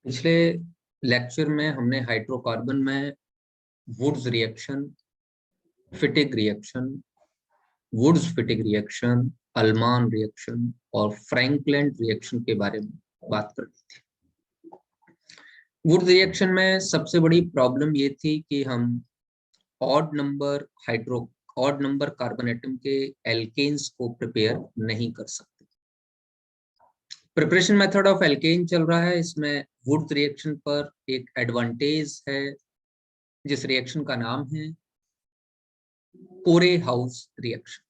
पिछले लेक्चर में हमने हाइड्रोकार्बन में Wurtz reaction, Fittig reaction, Wurtz Fittig reaction, Ullmann reaction और फ्रैंकलैंड रिएक्शन के बारे में बात कर रही थी। वुड्स रिएक्शन में सबसे बड़ी प्रॉब्लम ये थी कि हम ऑड नंबर कार्बन एटम के एल्केन्स को प्रिपेयर नहीं कर सकते। प्रिपरेशन मेथड ऑफ एल्केन चल रहा है। इसमें वुड्स रिएक्शन पर एक एडवांटेज है जिस रिएक्शन का नाम है कोरे हाउस रिएक्शन।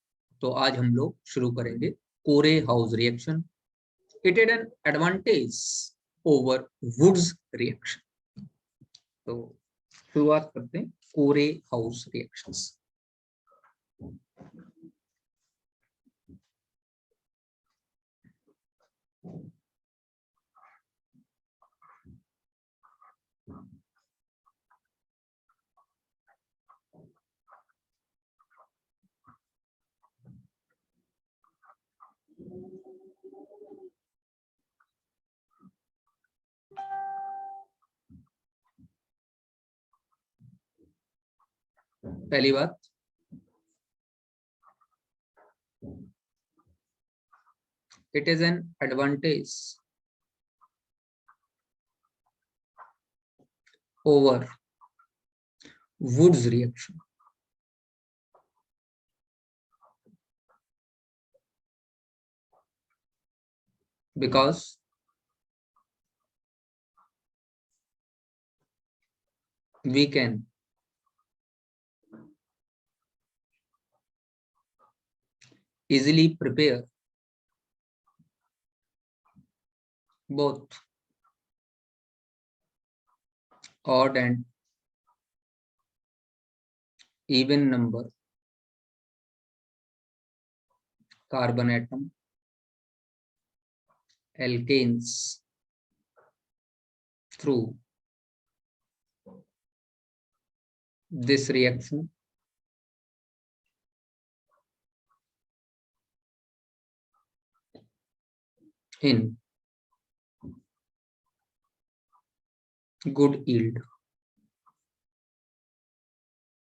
तो आज हम लोग शुरू करेंगे कोरे house reaction. It is an advantage over Wurtz reaction. तो शुरुआत करते हैं कोरे हाउस रिएक्शंस। पहली बात, it is an advantage over Wood's reaction because we can easily prepare both odd and even number carbon atom alkanes through this reaction in good yield.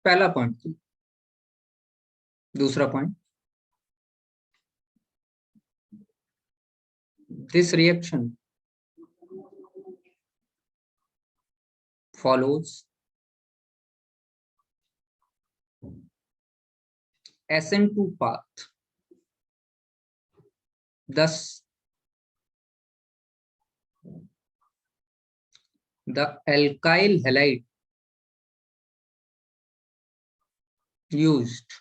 पहला point. दूसरा point, this reaction follows SN2 path, thus the alkyl halide used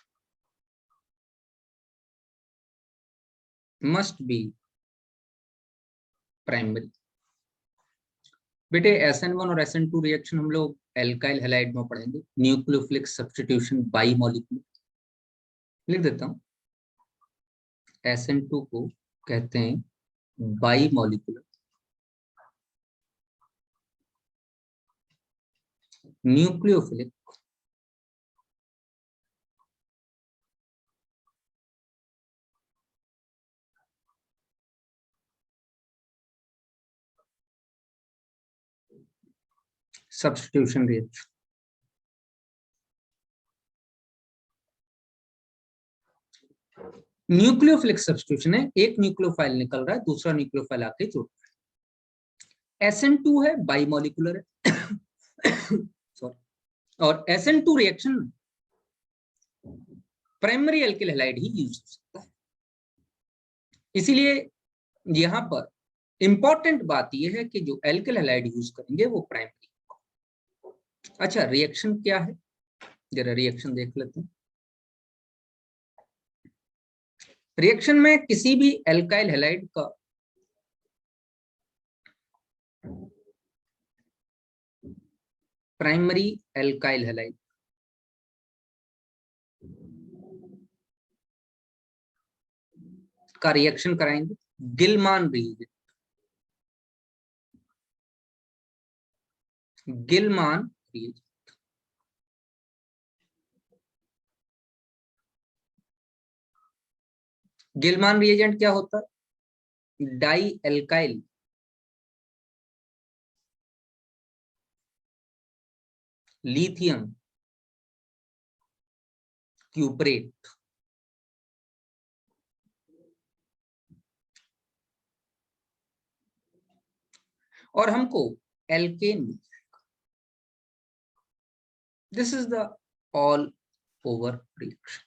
must be primary. बेटे SN1 और SN2 reaction हम लोग alkyl halide में पढ़ेंगे। Nucleophilic substitution by molecular लिख देता हूं। SN2 को कहते हैं by molecular. Nucleophilic substitution reaction. Nucleophilic substitution है, एक न्यूक्लियोफाइल निकल रहा है, दूसरा न्यूक्लियोफाइल आके जुड़ रहा है। SN2 है, बाई मॉलिक्यूलर है सॉरी। और SN2 reaction primary alkyl halide ही यूज हो सकता है। इसीलिए यहां पर इंपॉर्टेंट बात यह है कि जो एल्किल हैलाइड यूज करेंगे वो प्राइमरी। अच्छा, रिएक्शन क्या है, जरा रिएक्शन देख लेते हैं। रिएक्शन में किसी भी एल्काइल हैलाइड का प्राइमरी एल्काइल हैलाइड का रिएक्शन कराएंगे गिलमान रिएजेंट। गिलमान रिएजेंट गिलमान रिएजेंट क्या होता है? डाई एल्काइल लिथियम क्यूपरेट, और हमको एल्केन मिल जाएगा। This is the all over reaction.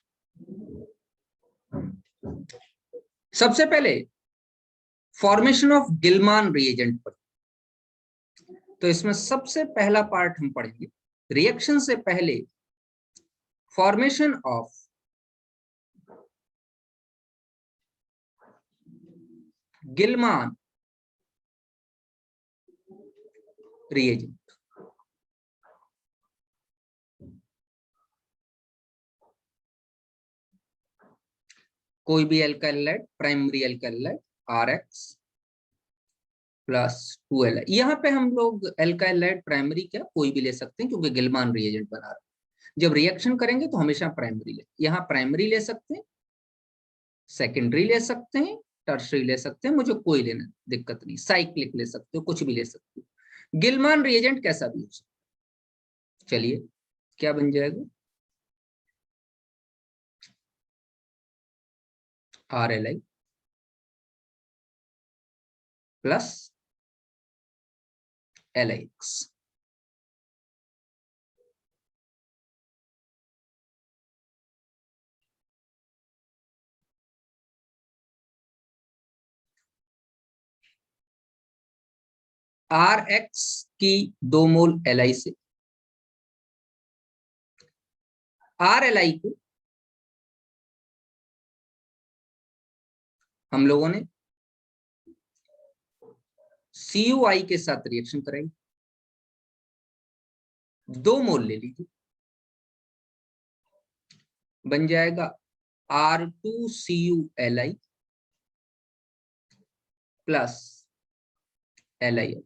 सबसे पहले फॉर्मेशन ऑफ गिलमान रिएजेंट पर, तो इसमें सबसे पहला पार्ट हम पढ़ेंगे रिएक्शन से पहले फॉर्मेशन ऑफ गिलमान रिएजेंट। कोई भी एल्काइलाइड, प्राइमरी एल्काइलाइड RX प्लस 2Li। यहाँ पे हम लोग एल्काइलाइड प्राइमरी क्या कोई भी ले सकते हैं क्योंकि गिलमान रिएजेंट बना रहा है। जब रिएक्शन करेंगे तो हमेशा प्राइमरी ले, यहाँ प्राइमरी ले सकते हैं, सेकेंडरी ले सकते हैं, टर्शरी ले सकते हैं, मुझे कोई लेना दिक्कत नहीं, साइक्लिक ले सकते हो, कुछ भी ले सकते हो। गिलमान रिएजेंट कैसा भी हो सकता है। चलिए क्या बन जाएगा, RLi प्लस LiX। RX की 2 मोल Li से RLi को हम लोगों ने CuI के साथ रिएक्शन कराई, 2 मोल ले लीजिए, बन जाएगा R2CuLi प्लस LiL।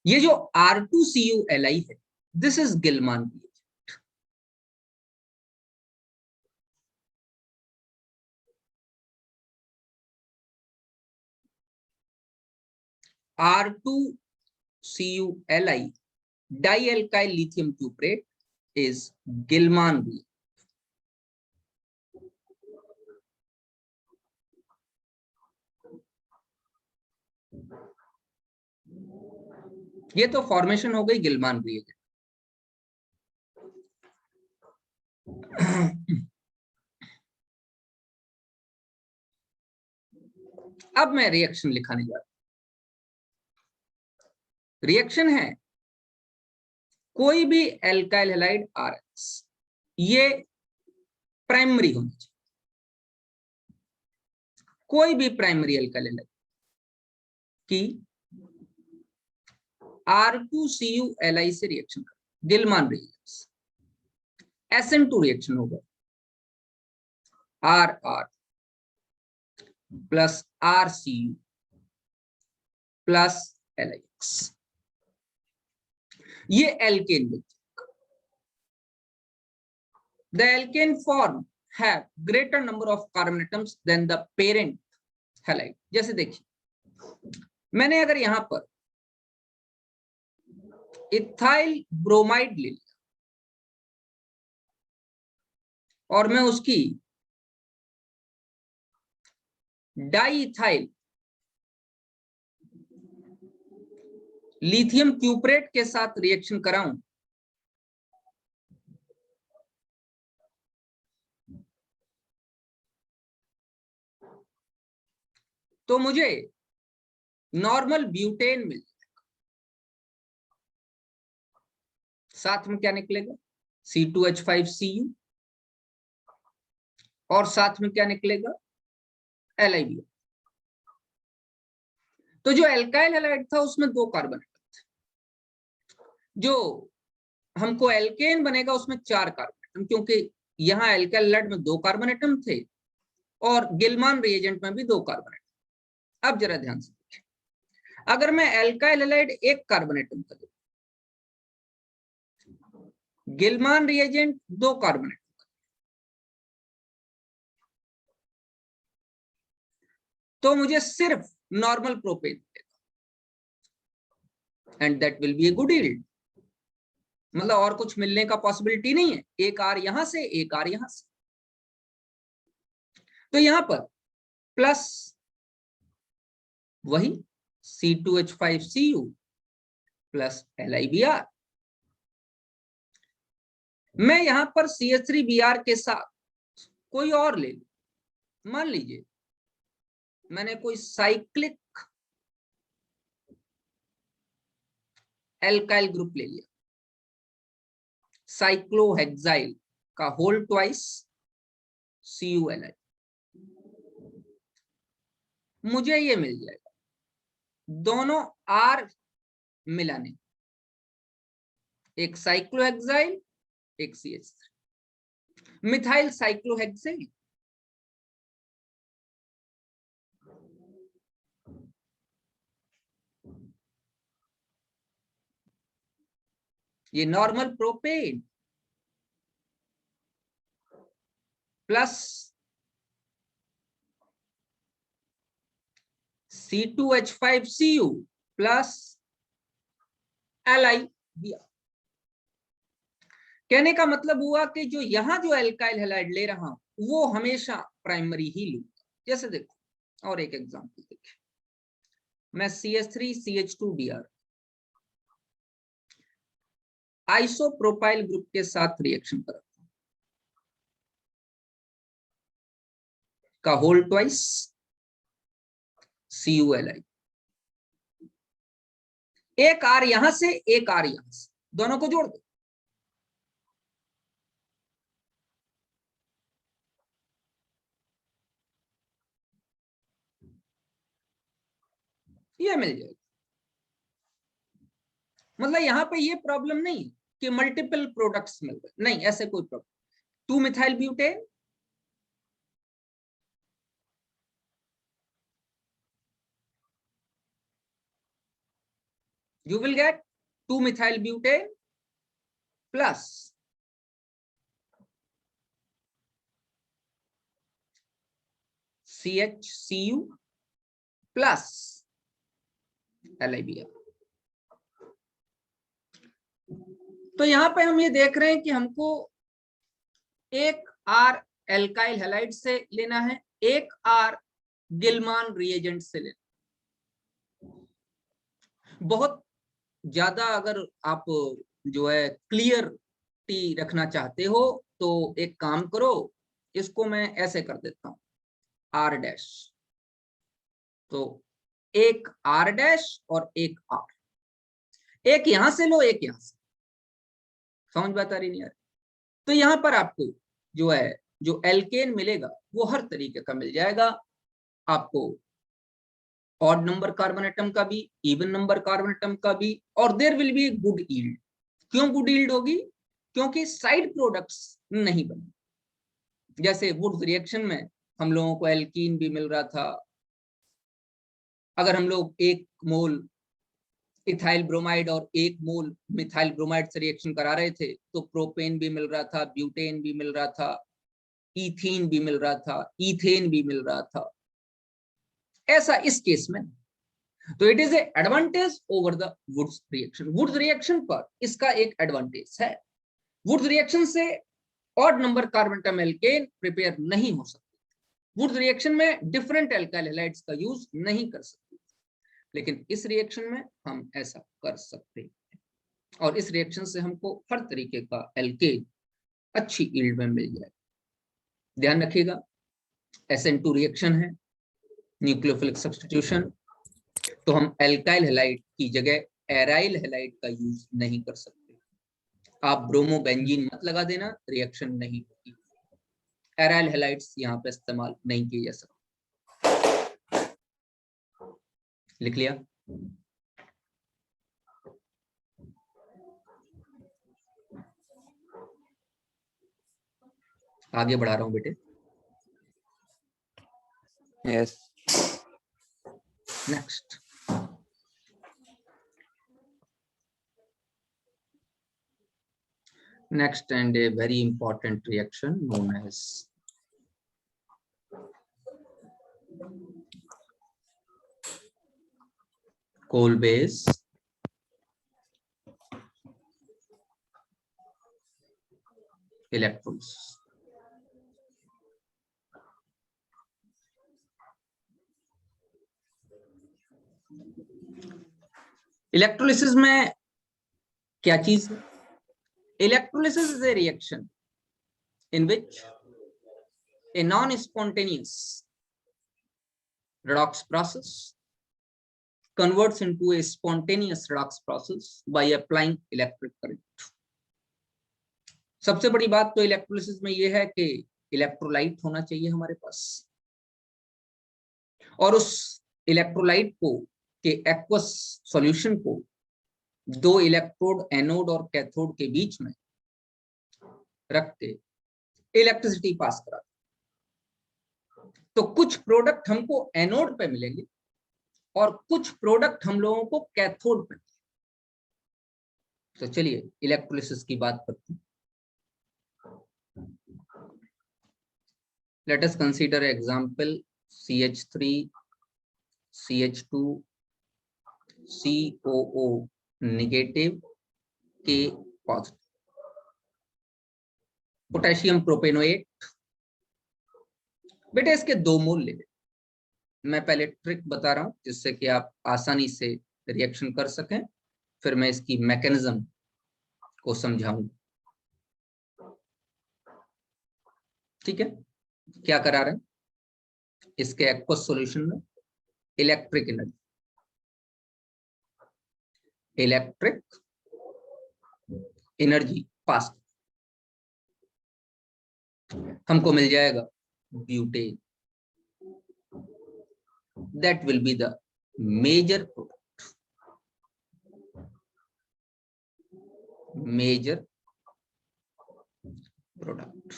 ये जो R2CuLi है, this is Gilman reagent. R2CuLi dialkyl lithium cuprate is Gilman reagent. ये तो फॉर्मेशन हो गई गिलमान रिएजेंट। अब मैं रिएक्शन लिखाने जा रहा हूं। रिएक्शन है कोई भी एल्काइल हैलाइड RX, ये प्राइमरी होनी चाहिए। कोई भी प्राइमरी एल्काइल हैलाइड की R2CuLi से रिएक्शन कर, गिलमान रिएजेंट्स, SN2 रिएक्शन होगा, RR plus RCu plus LiX। ये एल्केन में, the alkane form have greater number of carbon atoms than the parent halide. जैसे देखिए मैंने अगर यहां पर इथाइल ब्रोमाइड ले लिया और मैं उसकी डाइइथाइल लिथियम क्यूपरेट के साथ रिएक्शन कराऊं तो मुझे नॉर्मल ब्यूटेन मिल जाएगा। साथ में क्या निकलेगा, C2H5Cu, और साथ में क्या निकलेगा, LiBr। तो जो एल्काइल हैलाइड था उसमें 2 कार्बन एटम थे, जो हमको एल्केन बनेगा उसमें 4 कार्बन एटम, क्योंकि यहाँ एल्काइल हैलाइड में 2 कार्बन एटम थे और गिलमान रिएजेंट में भी 2 कार्बन एटम। अब जरा ध्यान से देखिए, अगर मैं एल्काइल हैलाइड 1 कार्बन एटम का दूं, गिलमान रिएजेंट 2 कार्बन एटम, तो मुझे सिर्फ नॉर्मल प्रोपेन देगा। and that will be a good yield. मतलब और कुछ मिलने का पॉसिबिलिटी नहीं है, एक आर यहां से एक आर यहां से। तो यहां पर प्लस वही C2H5Cu प्लस LiBr। मैं यहां पर CH3Br के साथ कोई और ले लूं, मान लीजिए मैंने कोई साइक्लिक एल्काइल ग्रुप ले लिया, साइक्लोहेक्साइल का होल ट्वाइस CuLi, मुझे ये मिल जाएगा। दोनों आर मिलाने, एक साइक्लोहेक्साइल एक CH3, मिथाइल साइक्लोहेक्साइल। ये normal propane plus C2H5Cu plus LiBr। कहने का मतलब हुआ कि जो यहां जो एल्काइल हैलाइड ले रहा हूं वो हमेशा प्राइमरी ही लूंगा। जैसे देखो और एक एग्जांपल देखिए, मैं CH3CH2Br आइसोप्रोपाइल ग्रुप के साथ रिएक्शन कराता हूं का होल ट्वाइस CuLi, एक आर यहां से एक आर यहां से, दोनों को जोड़ दो, ये मिल जाएगा। मतलब यहां पे ये प्रॉब्लम नहीं कि मल्टीपल प्रोडक्ट्स मिल रहे, नहीं ऐसे कोई problem. 2 methyl butane you will get 2 methyl butane plus CHCU plus LiBr। तो यहां पे हम ये देख रहे हैं कि हमको एक आर एल्काइल हैलाइड से लेना है, एक आर गिलमान रिएजेंट से लेना। बहुत ज्यादा अगर आप जो है क्लियरिटी रखना चाहते हो तो एक काम करो, इसको मैं ऐसे कर देता हूं R डैश, तो एक R डैश और एक R, एक यहां से लो एक यहां से, समझ बात आ रही नहीं यार? तो यहां पर आपको जो है जो एल्केन मिलेगा वो हर तरीके का मिल जाएगा आपको, ऑड नंबर कार्बन एटम का भी, इवन नंबर कार्बन एटम का भी, और there will be good yield. क्यों गुड यील्ड होगी? क्योंकि साइड प्रोडक्ट्स नहीं बने। जैसे वुड्स रिएक्शन में हम लोगों को एल्कीन भी मिल रहा था, अगर हम लोग 1 मोल इथाइल ब्रोमाइड और 1 मोल मिथाइल ब्रोमाइड से रिएक्शन करा रहे थे तो प्रोपेन भी मिल रहा था, ब्यूटेन भी मिल रहा था, इथीन भी मिल रहा था, इथेन भी मिल रहा था। ऐसा इस केस में, तो it is a advantage over the Wurtz reaction. Wurtz reaction पर इसका एक एडवांटेज है, वुड्स रिएक्शन से odd number carbon atom alkane prepare नहीं हो सकते, वुड्स रिएक्शन में डिफरेंट एल्काइल हैलाइड्स का यूज नहीं कर सकते, लेकिन इस रिएक्शन में हम ऐसा कर सकते हैं, और इस रिएक्शन से हमको हर तरीके का एल्केन अच्छी यील्ड में मिल जाए। ध्यान रखिएगा SN2 रिएक्शन है, न्यूक्लियोफिलिक सब्स्टिट्यूशन, तो हम एल्काइल हैलाइड की जगह एराइल हैलाइड का यूज नहीं कर सकते। आप ब्रोमोबेंजीन मत लगा देना, रिएक्शन नहीं होगी, एराइल हैलाइड्स यहाँ पे इस्तेमाल नहीं किए जा सकते। लिख लिया? आगे बढ़ा रहा हूं बेटे। Yes. Next, next and a very important reaction known as coal base electrolysis. Electrolysis में क्या चीज है? Electrolysis is a reaction in which a non-spontaneous redox process converts into a spontaneous redox process by applying electric current। सबसे बड़ी बात तो electrolysis में यह है कि इलेक्ट्रोलाइट होना चाहिए हमारे पास, और उस इलेक्ट्रोलाइट को के एक्वस सॉल्यूशन को दो इलेक्ट्रोड एनोड और कैथोड के बीच में रख के इलेक्ट्रिसिटी पास करा। तो कुछ प्रोडक्ट हमको एनोड पे मिलेंगे और कुछ प्रोडक्ट हम लोगों को कैथोड पे। तो चलिए इलेक्ट्रोलिसिस की बात करते हैं। Let us consider example CH3 CH2 COO negative K positive, potassium propanoate. बेटा इसके दो मोल ले। मैं पहले ट्रिक बता रहा हूं जिससे कि आप आसानी से रिएक्शन कर सकें, फिर मैं इसकी मैकेनिज्म को समझाऊंगा। ठीक है, क्या करा रहे हैं? इसके एक्वस सॉल्यूशन में इलेक्ट्रिक एनर्जी पास, हमको मिल जाएगा butane. That will be the major product।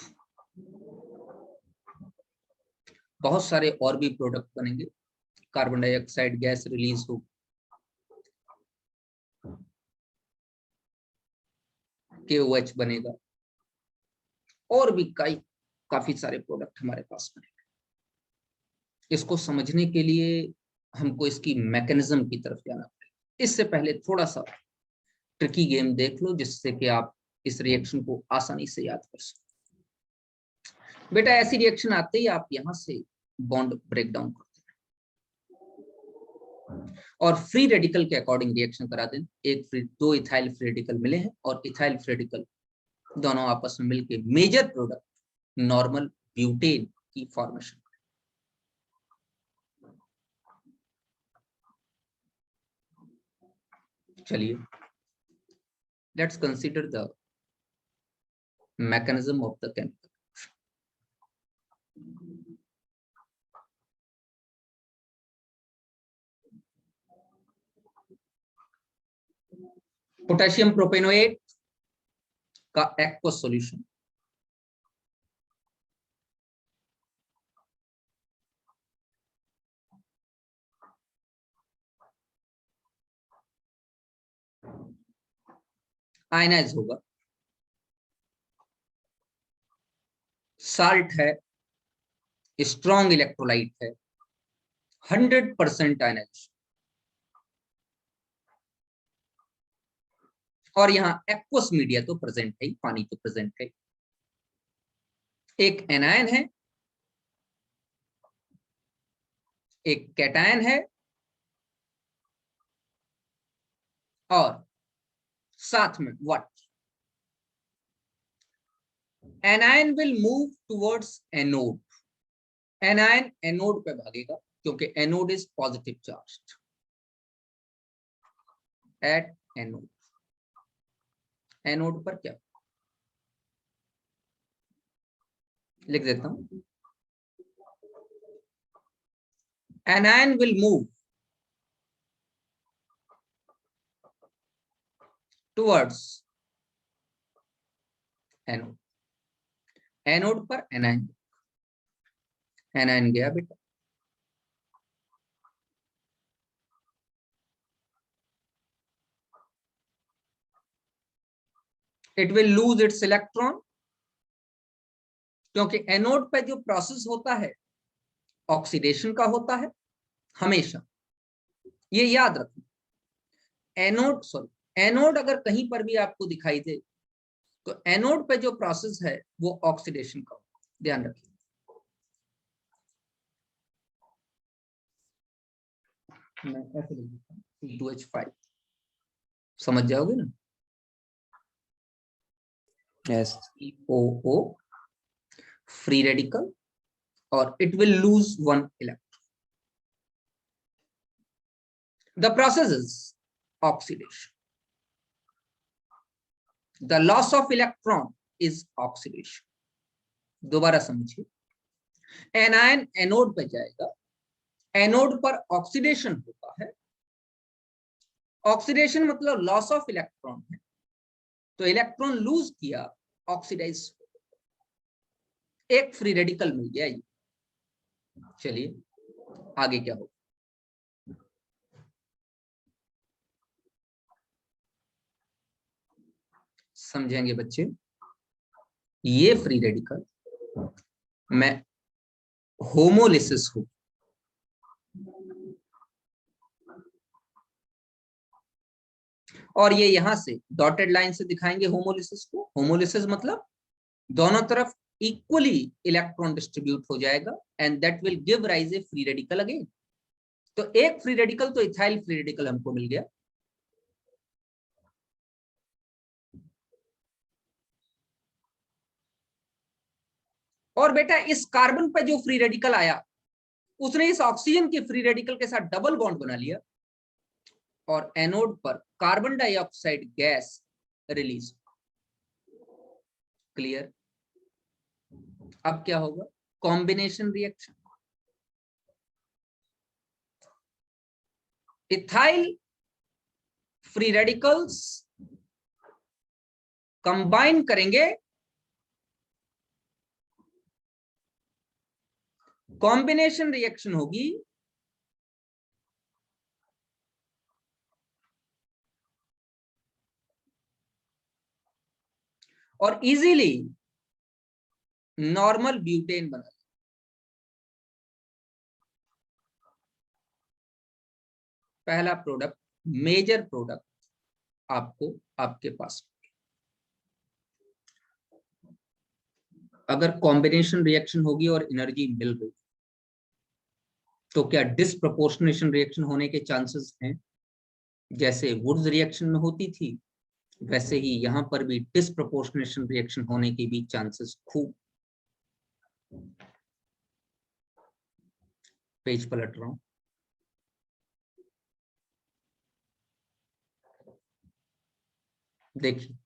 बहुत सारे और भी प्रोडक्ट बनेंगे, कार्बन डाइऑक्साइड गैस रिलीज हो, KOH बनेगा, और भी काफी सारे प्रोडक्ट हमारे पास बनेंगे। इसको समझने के लिए हमको इसकी मैकेनिज्म की तरफ जाना पड़ेगा। इससे पहले थोड़ा सा ट्रिकी गेम देख लो जिससे कि आप इस रिएक्शन को आसानी से याद कर सको। बेटा ऐसी रिएक्शन आते ही आप यहां से बॉन्ड ब्रेक डाउन करते हैं और फ्री रेडिकल के अकॉर्डिंग रिएक्शन करा दें। दो इथाइल फ्री रेडिकल मिले हैं और इथाइल फ्री रेडिकल दोनों आपस में मिलके मेजर प्रोडक्ट नॉर्मल ब्यूटेन की फॉर्मेशन। चलिए let's consider the mechanism of the chemical। Potassium propanoate का एक्वस सॉल्यूशन आयनाइज होगा, साल्ट है, स्ट्रॉन्ग इलेक्ट्रोलाइट है, 100% आयनाइज, और यहां एक्वस मीडिया तो प्रेजेंट है, पानी तो प्रेजेंट है। एक एनायन है, एक कैटायन है, और साथ में what? Anion will move towards anode. Anion anode पे भागेगा क्योंकि anode is positive charged at anode. Anode पर क्या लिख देता हूं, anion will move towards anode. Anode पर एनायन, एनायन गया बेटा, it will lose its electron क्योंकि एनोड पे जो प्रोसेस होता है ऑक्सीडेशन का होता है हमेशा, ये याद रखना। एनोड अगर कहीं पर भी आपको दिखाई दे तो एनोड पे जो प्रोसेस है वो ऑक्सीडेशन का, ध्यान रखिए। मैं ऐसे लिख देता हूँ C2H5, समझ जाओगे ना। SOO फ्री रेडिकल और it will lose one electron. The process is oxidation. The loss of electron is oxidation. दोबारा समझिए, एनायन एनोड पे जाएगा, एनोड पर ऑक्सीडेशन होता है, ऑक्सीडेशन मतलब लॉस ऑफ इलेक्ट्रॉन है, तो इलेक्ट्रॉन लूज किया, ऑक्सीडाइज, एक फ्री रेडिकल मिल गया। ये चलिए आगे क्या होगा, समझेंगे बच्चे। ये फ्री रेडिकल में होमोलिसिस हो, और ये यहां से डॉटेड लाइन से दिखाएंगे होमोलिसिस को। होमोलिसिस मतलब दोनों तरफ इक्वली इलेक्ट्रॉन डिस्ट्रीब्यूट हो जाएगा and that will give rise A free radical again. तो एक फ्री रेडिकल तो इथाइल फ्री रेडिकल हमको मिल गया। और बेटा इस कार्बन पर जो फ्री रेडिकल आया उसने इस ऑक्सीजन के फ्री रेडिकल के साथ डबल बॉन्ड बना लिया और एनोड पर carbon dioxide gas release. Clear? अब क्या होगा, combination reaction. Ethyl free radicals combine करेंगे, कॉम्बिनेशन रिएक्शन होगी, और इजीली नॉर्मल ब्यूटेन बना। पहला प्रोडक्ट, मेजर प्रोडक्ट आपको आपके पास। अगर कॉम्बिनेशन रिएक्शन होगी और एनर्जी मिल गई तो क्या डिसप्रपोर्शनेशन रिएक्शन होने के चांसेस हैं? जैसे वुड्स रिएक्शन में होती थी वैसे ही यहां पर भी डिसप्रपोर्शनेशन रिएक्शन होने के भी चांसेस खूब। पेज पलट रहा हूं, देखिए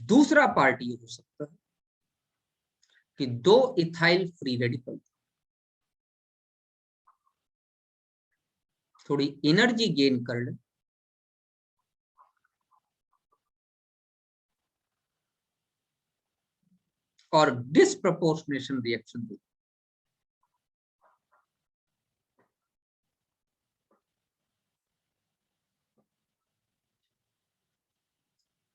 दूसरा पार्ट ये हो सकता है कि दो इथाइल फ्री रेडिकल थोड़ी एनर्जी गेन कर ले और डिसप्रपोर्शनेशन रिएक्शन दे।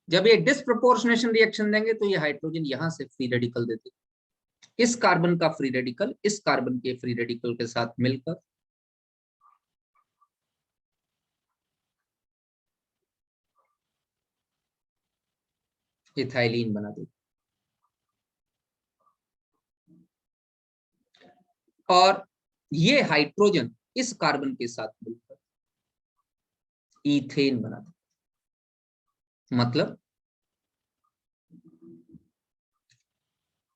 जब ये डिसप्रपोर्शनेशन रिएक्शन देंगे तो ये हाइड्रोजन यहां से फ्री रेडिकल देते, इस कार्बन का फ्री रेडिकल इस कार्बन के फ्री रेडिकल के साथ मिलकर इथाइलिन बना देते, और ये हाइड्रोजन इस कार्बन के साथ मिलकर ईथेन बना देते। मतलब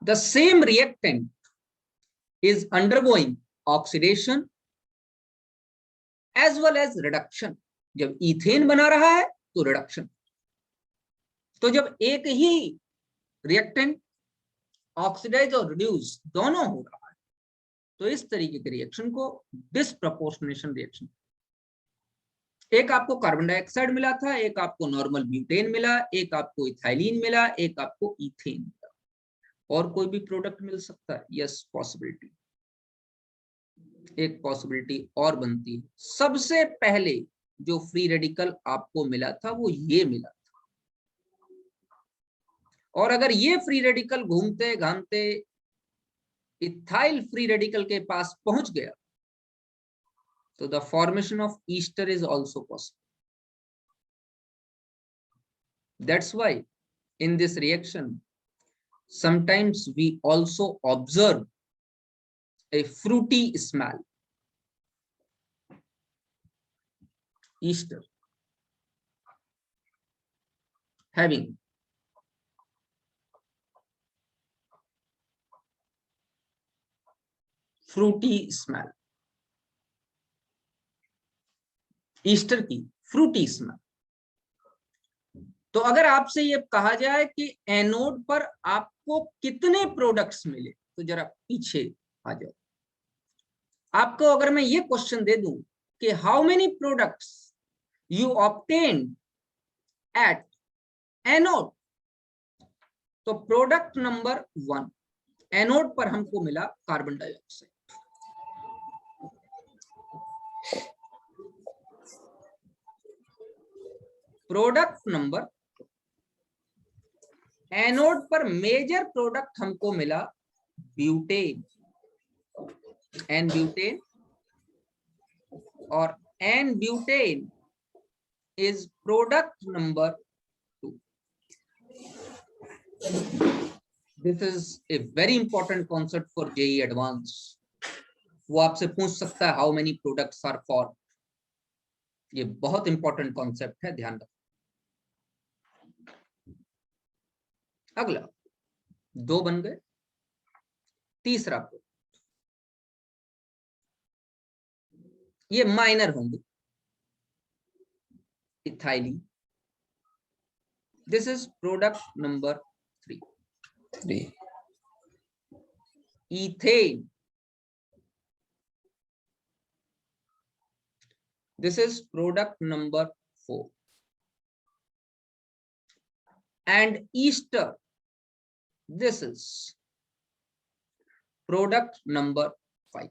the same reactant is undergoing oxidation as well as reduction। जब ईथेन बना रहा है तो रिडक्शन, तो जब एक ही रिएक्टेंट ऑक्सीडाइज और रिड्यूस दोनों हो रहा है तो इस तरीके के रिएक्शन को डिसप्रपोर्शनेशन रिएक्शन। एक आपको कार्बन डाइऑक्साइड मिला था, एक आपको नॉर्मल ब्यूटेन मिला, एक आपको इथाइलिन मिला, एक आपको ईथेन मिला, और कोई भी प्रोडक्ट मिल सकता है। यस, पॉसिबिलिटी, एक पॉसिबिलिटी और बनती है। सबसे पहले जो फ्री रेडिकल आपको मिला था वो ये मिला था, और अगर ये फ्री रेडिकल घूमते घामते इथाइल फ्री रेडिकल के पास पहुंच गया तो the formation of Easter is also possible. That's why In this reaction, sometimes we also observe a fruity smell. Ester having fruity smell. Easter की फ्रूटी स्मेल। तो अगर आपसे ये कहा जाए कि एनोड पर आपको कितने प्रोडक्ट्स मिले, तो जरा पीछे आ जाओ। आपको अगर मैं ये क्वेश्चन दे दूं कि how many products you obtain at anode, तो प्रोडक्ट नंबर 1 एनोड पर हमको मिला carbon dioxide. Product number, anode पर मेजर प्रोडक्ट हमको मिला ब्यूटेन, एन ब्यूटेन, और n butane is product number 2। This is a very important concept for JEE advance. वो आपसे पूछ सकता है how many products are form. ये बहुत इंपॉर्टेंट कॉन्सेप्ट है, ध्यान रखो। अगला 2 बन गए। तीसरा प्रोडक्ट, ये माइनर होंगे, ethylene. This is product number 3। Ethane, this is product number 4, and ester, this is product number 5।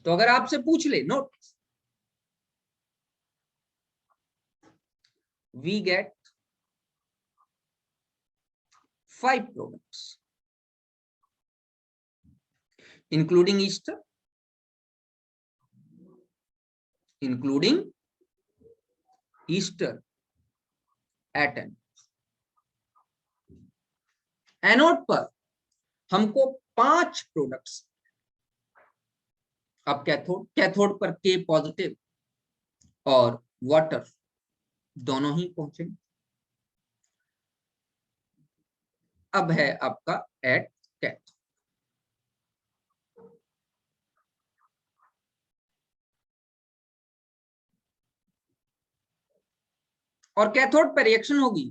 तो अगर आपसे पूछ ले, note, we get 5 products including ester, at n। Anode पर हमको 5 प्रोडक्ट्स। अब कैथोड पर K पॉजिटिव और वाटर दोनों ही पहुंचेंगे। अब है आपका एट कैथोड। और कैथोड पर रिएक्शन होगी,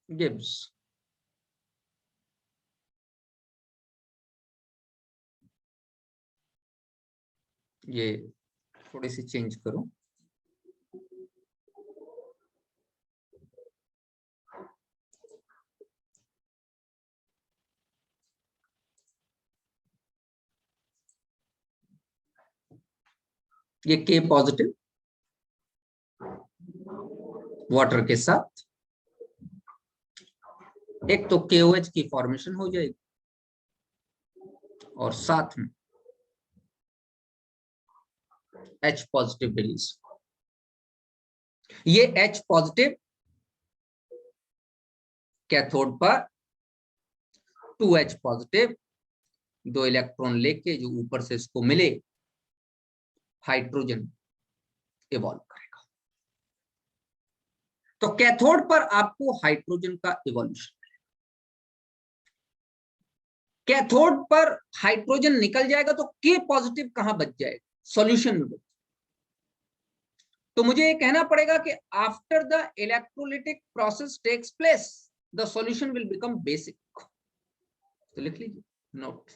गिब्स ये थोड़ी सी चेंज करो। ये K पॉजिटिव वाटर के साथ, एक तो KOH की फॉर्मेशन हो जाएगी और साथ में H पॉजिटिव रिलीज। ये H पॉजिटिव कैथोड पर 2H पॉजिटिव 2 इलेक्ट्रॉन लेके जो ऊपर से इसको मिले हाइड्रोजन इवॉल्व करेगा। तो कैथोड पर आपको हाइड्रोजन का इवोल्यूशन, कैथोड पर हाइड्रोजन निकल जाएगा तो K पॉजिटिव कहां बच जाएगा, सॉल्यूशन में बच। तो मुझे ये कहना पड़ेगा कि after the electrolytic process takes place the solution will become basic. तो लिख लीजिए note,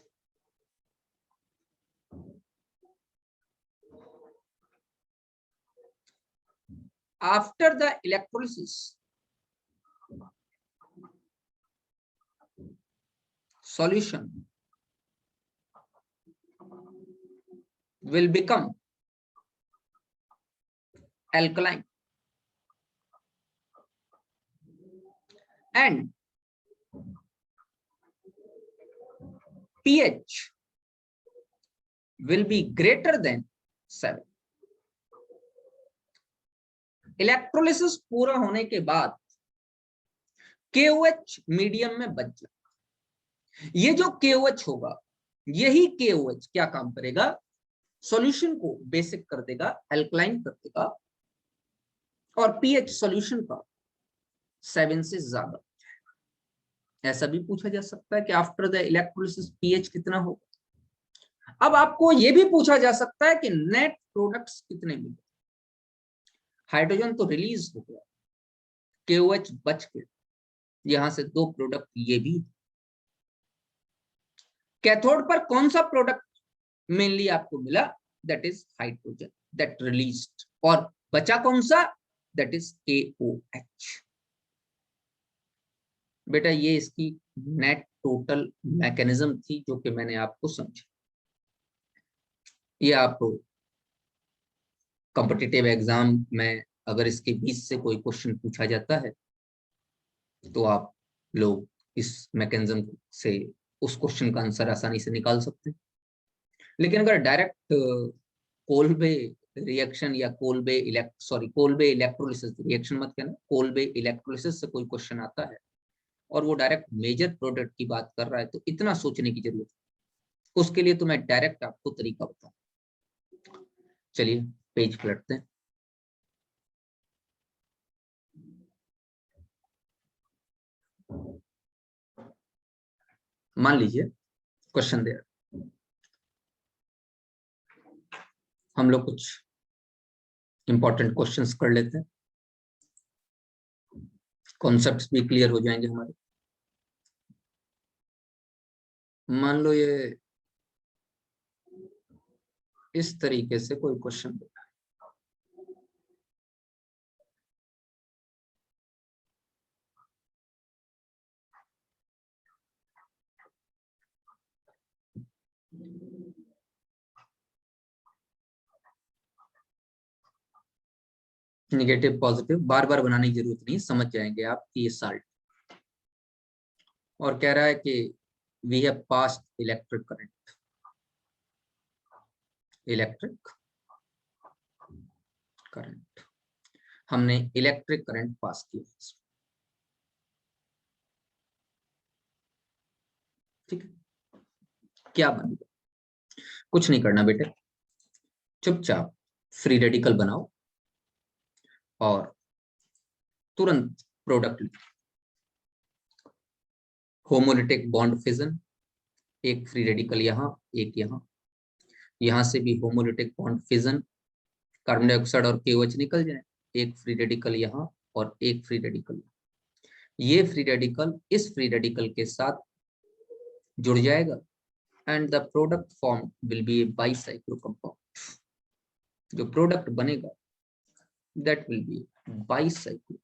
after the electrolysis solution will become alkaline and pH will be greater than 7। Electrolysis पूरा होने के बाद KOH मीडियम में बच जाएगा। ये जो KOH होगा, यही KOH क्या काम करेगा, सॉल्यूशन को बेसिक कर देगा, एल्कलाइन कर देगा, और पीएच सॉल्यूशन का 7 से ज्यादा। ऐसा भी पूछा जा सकता है कि आफ्टर द इलेक्ट्रोलिसिस पीएच कितना होगा। अब आपको यह भी पूछा जा सकता है कि नेट प्रोडक्ट्स कितने मिले। हाइड्रोजन तो रिलीज हो गया, KOH बच के, यहां से 2 प्रोडक्ट ये भी। कैथोड पर कौन सा प्रोडक्ट मेनली आपको मिला, that is hydrogen that released, और बचा कौन सा, दैट इज KOH। बेटा ये इसकी नेट टोटल मैकेनिज्म थी जो कि मैंने आपको समझा। ये आप कॉम्पिटिटिव एग्जाम में अगर इसके बीच से कोई क्वेश्चन पूछा जाता है तो आप लोग इस मैकेनिज्म से उस क्वेश्चन का आंसर आसानी से निकाल सकते हैं। लेकिन अगर डायरेक्ट कोल्बे रिएक्शन या कोल्बे इलेक्ट्रोलिसिस, रिएक्शन मत कहना, कोल्बे इलेक्ट्रोलिसिस से कोई क्वेश्चन आता है और वो डायरेक्ट मेजर प्रोडक्ट की बात कर रहा है, तो इतना सोचने की जरूरत है। उसके लिए तो मैं डायरेक्ट आपको तरीका बताऊं। चलिए पेज पलटते हैं। मान लीजिए क्वेश्चन दे, हम लोग कुछ इंपॉर्टेंट क्वेश्चंस कर लेते हैं, कॉन्सेप्ट्स भी क्लियर हो जाएंगे हमारे। मान लो ये इस तरीके से कोई क्वेश्चन दे, निगेटिव पॉजिटिव बार बार बनाने की जरूरत नहीं, समझ जाएंगे आप कि ये साल्ट, और कह रहा है कि we have passed electric current, हमने इलेक्ट्रिक करंट पास किया। ठीक है, क्या बनेगा, कुछ नहीं करना बेटे, चुपचाप फ्री रेडिकल बनाओ और तुरंत प्रोडक्ट लिखो। होमोलिटिक बॉन्ड फिजन, एक फ्री रेडिकल यहाँ, एक यहाँ से भी homolytic bond fission, carbon dioxide और KOH निकल जाए, एक फ्री रेडिकल यहाँ और एक फ्री रेडिकल। ये फ्री रेडिकल इस फ्री रेडिकल के साथ जुड़ जाएगा and the product form will be A bicyclo compound. जो प्रोडक्ट बनेगा दैट विल बी बाइसाइक्लो।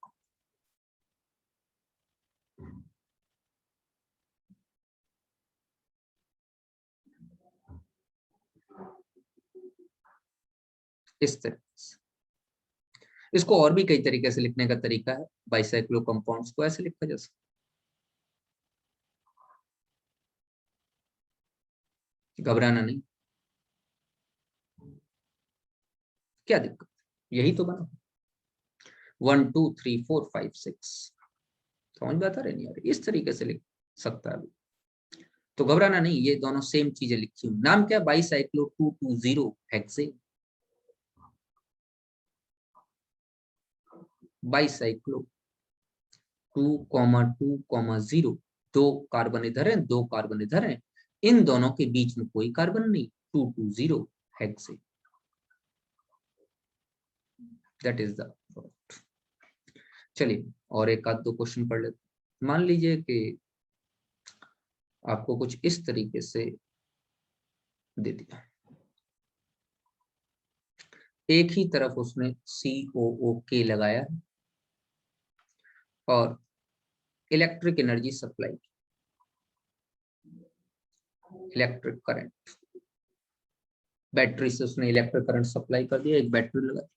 इस तरह से इसको और भी कई तरीके से लिखने का तरीका है। बाइसाइक्लो कंपाउंड्स को ऐसे लिखा जा सकता है, घबराना नहीं, क्या दिक्कत, यही तो बना 1 2 3 4 5 6, समझ में आता है नहीं यार, इस तरीके से लिख सकता है। तो घबराना नहीं, ये दोनों सेम चीजें लिखी हूँ। नाम क्या, बाइसाइक्लो 220 हेक्सेन, बाइसाइक्लो 2,2,0, 2 कार्बन इधर है, 2 कार्बन इधर है, इन दोनों के बीच में कोई कार्बन नहीं, 220 hexane, that is the product. चलिए और एक आध दो क्वेश्चन पढ़ लेते। मान लीजिए कि आपको कुछ इस तरीके से दे दिया, एक ही तरफ उसने COOK लगाया और electric energy supply, electric current, battery से उसने इलेक्ट्रिक करंट सप्लाई कर दिया, एक बैटरी लगा।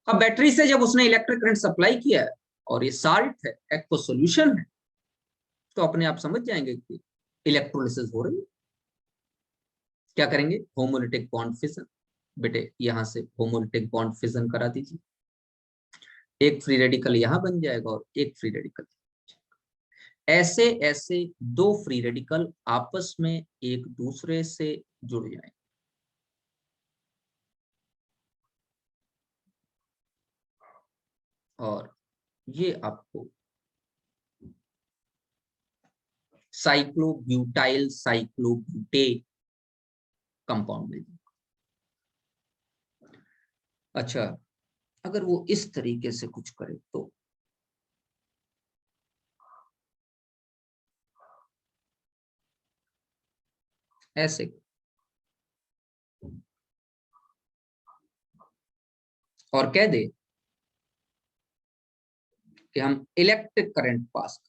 अब बैटरी से जब उसने इलेक्ट्रिक करंट सप्लाई किया और ये साल्ट है, एक्व सॉल्यूशन है, तो अपने आप समझ जाएंगे कि इलेक्ट्रोलिसिस हो रही है। क्या करेंगे, होमोलिटिक बॉन्ड फिजन, बेटे यहां से होमोलिटिक बॉन्ड फिजन करा दीजिए, एक फ्री रेडिकल यहां बन जाएगा और एक फ्री रेडिकल। ऐसे ऐसे दो फ्री रेडिकल आपस में एक दूसरे से जुड़ जाएंगे। और ये आपको साइक्लोब्यूटाइल साइक्लोब्यूटेट कंपाउंड मिल जाएगा। अच्छा, अगर वो इस तरीके से कुछ करे तो ऐसे, और कह दे कि हम इलेक्ट्रिक करंट पास,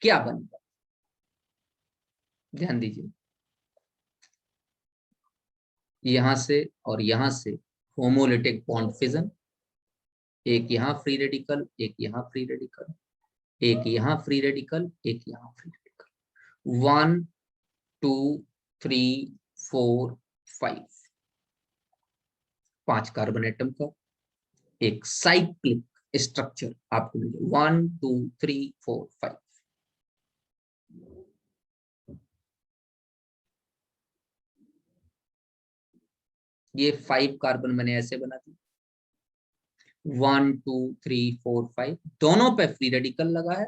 क्या बनेगा? ध्यान दीजिए, यहां से और यहां से होमोलिटिक बॉन्ड फिजन, एक यहां फ्री रेडिकल, एक यहां फ्री रेडिकल, एक यहां फ्री रेडिकल, एक यहां फ्री रेडिकल। 1 2 3 4 5, 5 कार्बन एटम का एक साइक्लिक स्ट्रक्चर आपको मिले। 1 2 3 4 5। ये 5 कार्बन मैंने ऐसे बना दिया, 1 2 3 4 5, दोनों पे फ्री रेडिकल लगा है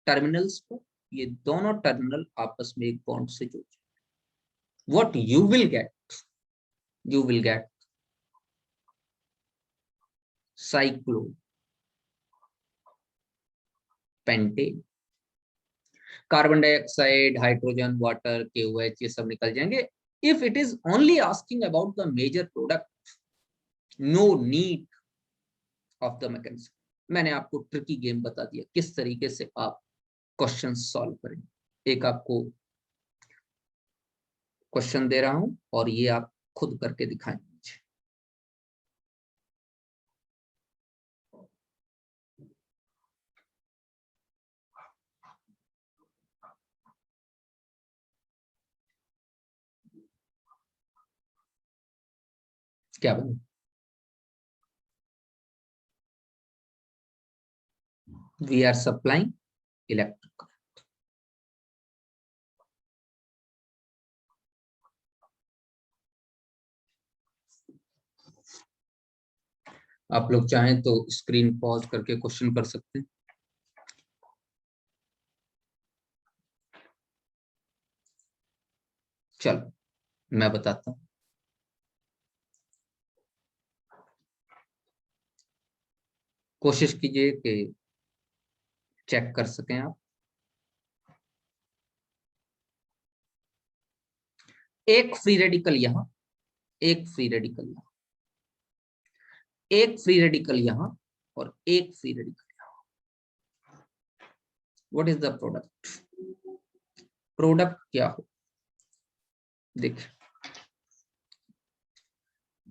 टर्मिनल्स पर। ये दोनों टर्मिनल आपस में एक बॉन्ड से जुड़ जाए। What you will get, you will get cyclopentane. Carbon dioxide, hydrogen, water, KOH ये सब निकल जाएंगे। If it is only asking about the major product, no need of the mechanism. मैंने आपको ट्रिकी गेम बता दिया किस तरीके से आप क्वेश्चन सॉल्व करेंगे। एक आपको क्वेश्चन दे रहा हूं और ये आप खुद करके दिखाएं। क्या बने? We are supplying electric. आप लोग चाहें तो स्क्रीन पॉज करके क्वेश्चन कर सकते हैं। चलो मैं बताता हूं। कोशिश कीजिए कि चेक कर सकें आप। एक फ्री रेडिकल यहां, एक फ्री रेडिकल यहां, एक फ्री रेडिकल यहां और एक फ्री रेडिकल यहां। What is the product? Product क्या हो? देखिए,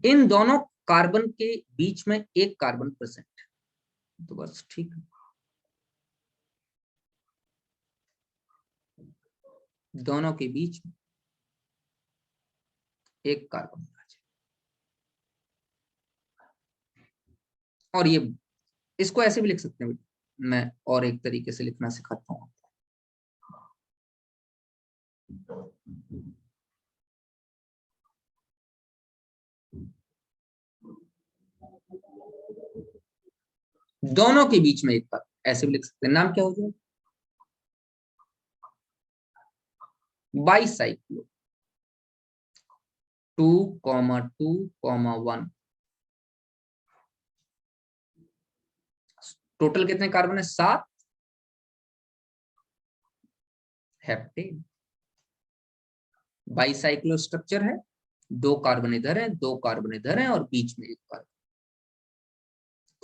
इन दोनों कार्बन के बीच में एक कार्बन प्रेजेंट है तो बस ठीक है। दोनों के बीच में एक कार्बन आ जाए। और ये इसको ऐसे भी लिख सकते हैं, मैं और एक तरीके से लिखना सिखाता हूं। दोनों के बीच में एक कार्बन, ऐसे भी लिख सकते हैं। नाम क्या हो जाए? बाईसाइक्लो 2,2,1। टोटल कितने कार्बन है? 7। हेप्टेन। बाईसाइक्लो स्ट्रक्चर है, 2 कार्बन इधर है, 2 कार्बन इधर है और बीच में एक कार्बन।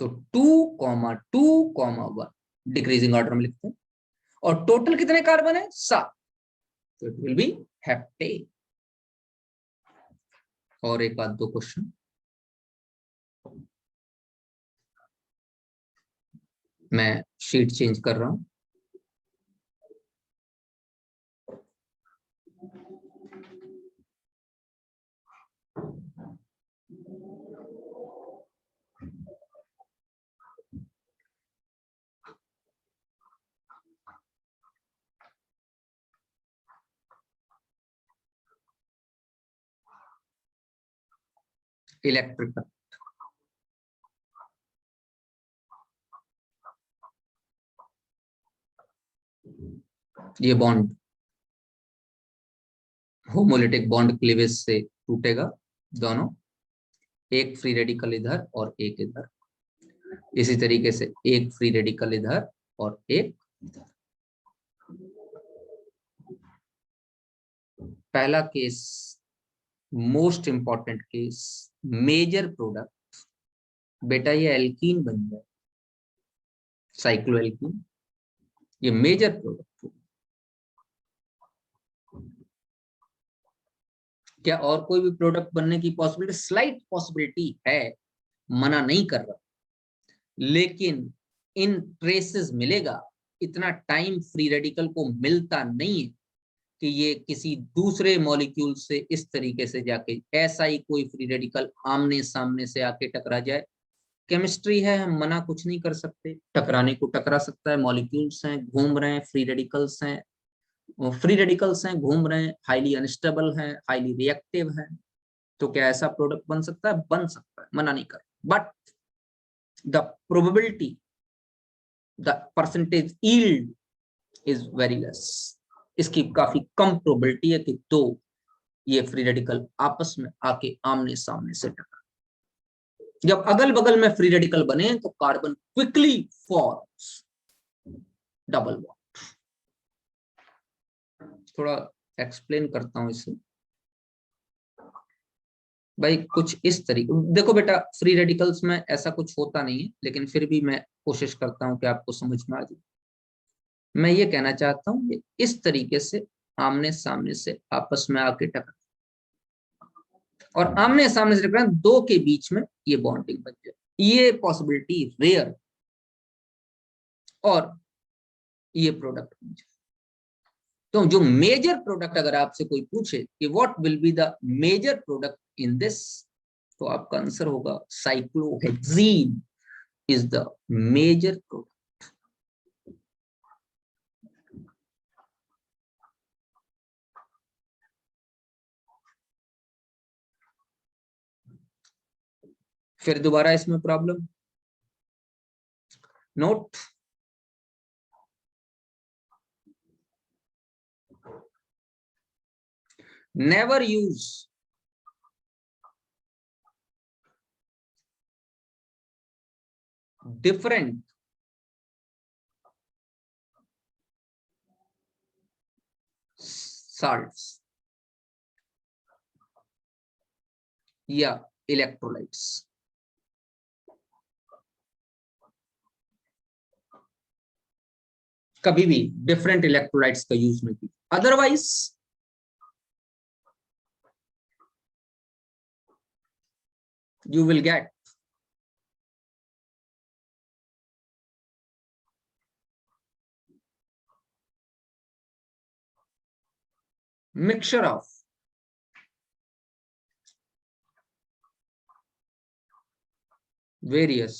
तो 2,2,1 डिक्रीजिंग ऑर्डर में लिखते हैं। और टोटल कितने कार्बन है? 7। तो इट विल बी हेप्टेन। और एक आध दो क्वेश्चन मैं शीट चेंज कर रहा हूं। इलेक्ट्रिकल, ये बॉन्ड होमोलिटिक बॉन्ड क्लीवेज से टूटेगा दोनों, एक फ्री रेडिकल इधर और एक इधर, इसी तरीके से एक फ्री रेडिकल इधर और एक इधर। पहला case most important case, major product, बेटा ये एल्कीन बन जाए, साइक्लोएल्कीन, ये मेजर प्रोडक्ट। क्या और कोई भी प्रोडक्ट बनने की पॉसिबिलिटी, स्लाइट पॉसिबिलिटी है, मना नहीं कर रहा, लेकिन इन ट्रेसेस मिलेगा। इतना टाइम फ्री रेडिकल को मिलता नहीं है कि ये किसी दूसरे मॉलिक्यूल से इस तरीके से जाके ऐसा ही कोई फ्री रेडिकल आमने सामने से आके टकरा जाए। केमिस्ट्री है, हम मना कुछ नहीं कर सकते, टकराने को टकरा सकता है, मॉलिक्यूल्स हैं, घूम रहे हैं, फ्री रेडिकल्स हैं, घूम रहे हैं, हाईली अनस्टेबल हैं, हाईली रिएक्टिव हैं, तो क्या ऐसा प्रोडक्ट बन सकता है? बन सकता है, मना नहीं कर, but the probability, the percentage yield is very less. इसकी काफी कम प्रोबेबिलिटी है कि दो ये फ्री रेडिकल आपस में आके आमने सामने से टकराए। जब अगल बगल में फ्री रेडिकल बने तो carbon quickly forms double bond. थोड़ा एक्सप्लेन करता हूं इसे भाई, कुछ इस तरीके, देखो बेटा फ्री रेडिकल्स में ऐसा कुछ होता नहीं है, लेकिन फिर भी मैं कोशिश करता हूं कि आपको समझ में आ जाए। मैं ये कहना चाहता हूं कि इस तरीके से आमने सामने से आपस में आके टकरा, और आमने सामने से टकरा दो के बीच में ये बॉन्डिंग बन जाए, ये पॉसिबिलिटी रेयर, और ये प्रोडक्ट बन जाए। तो जो मेजर प्रोडक्ट अगर आपसे कोई पूछे कि what will be the major product in this, तो आपका आंसर होगा cyclohexene is the major product. फिर दोबारा इसमें problem note, never use different salts या इलेक्ट्रोलाइट्स, कभी भी डिफरेंट इलेक्ट्रोलाइट्स का यूज नहीं कीजिए, otherwise you will get mixture of various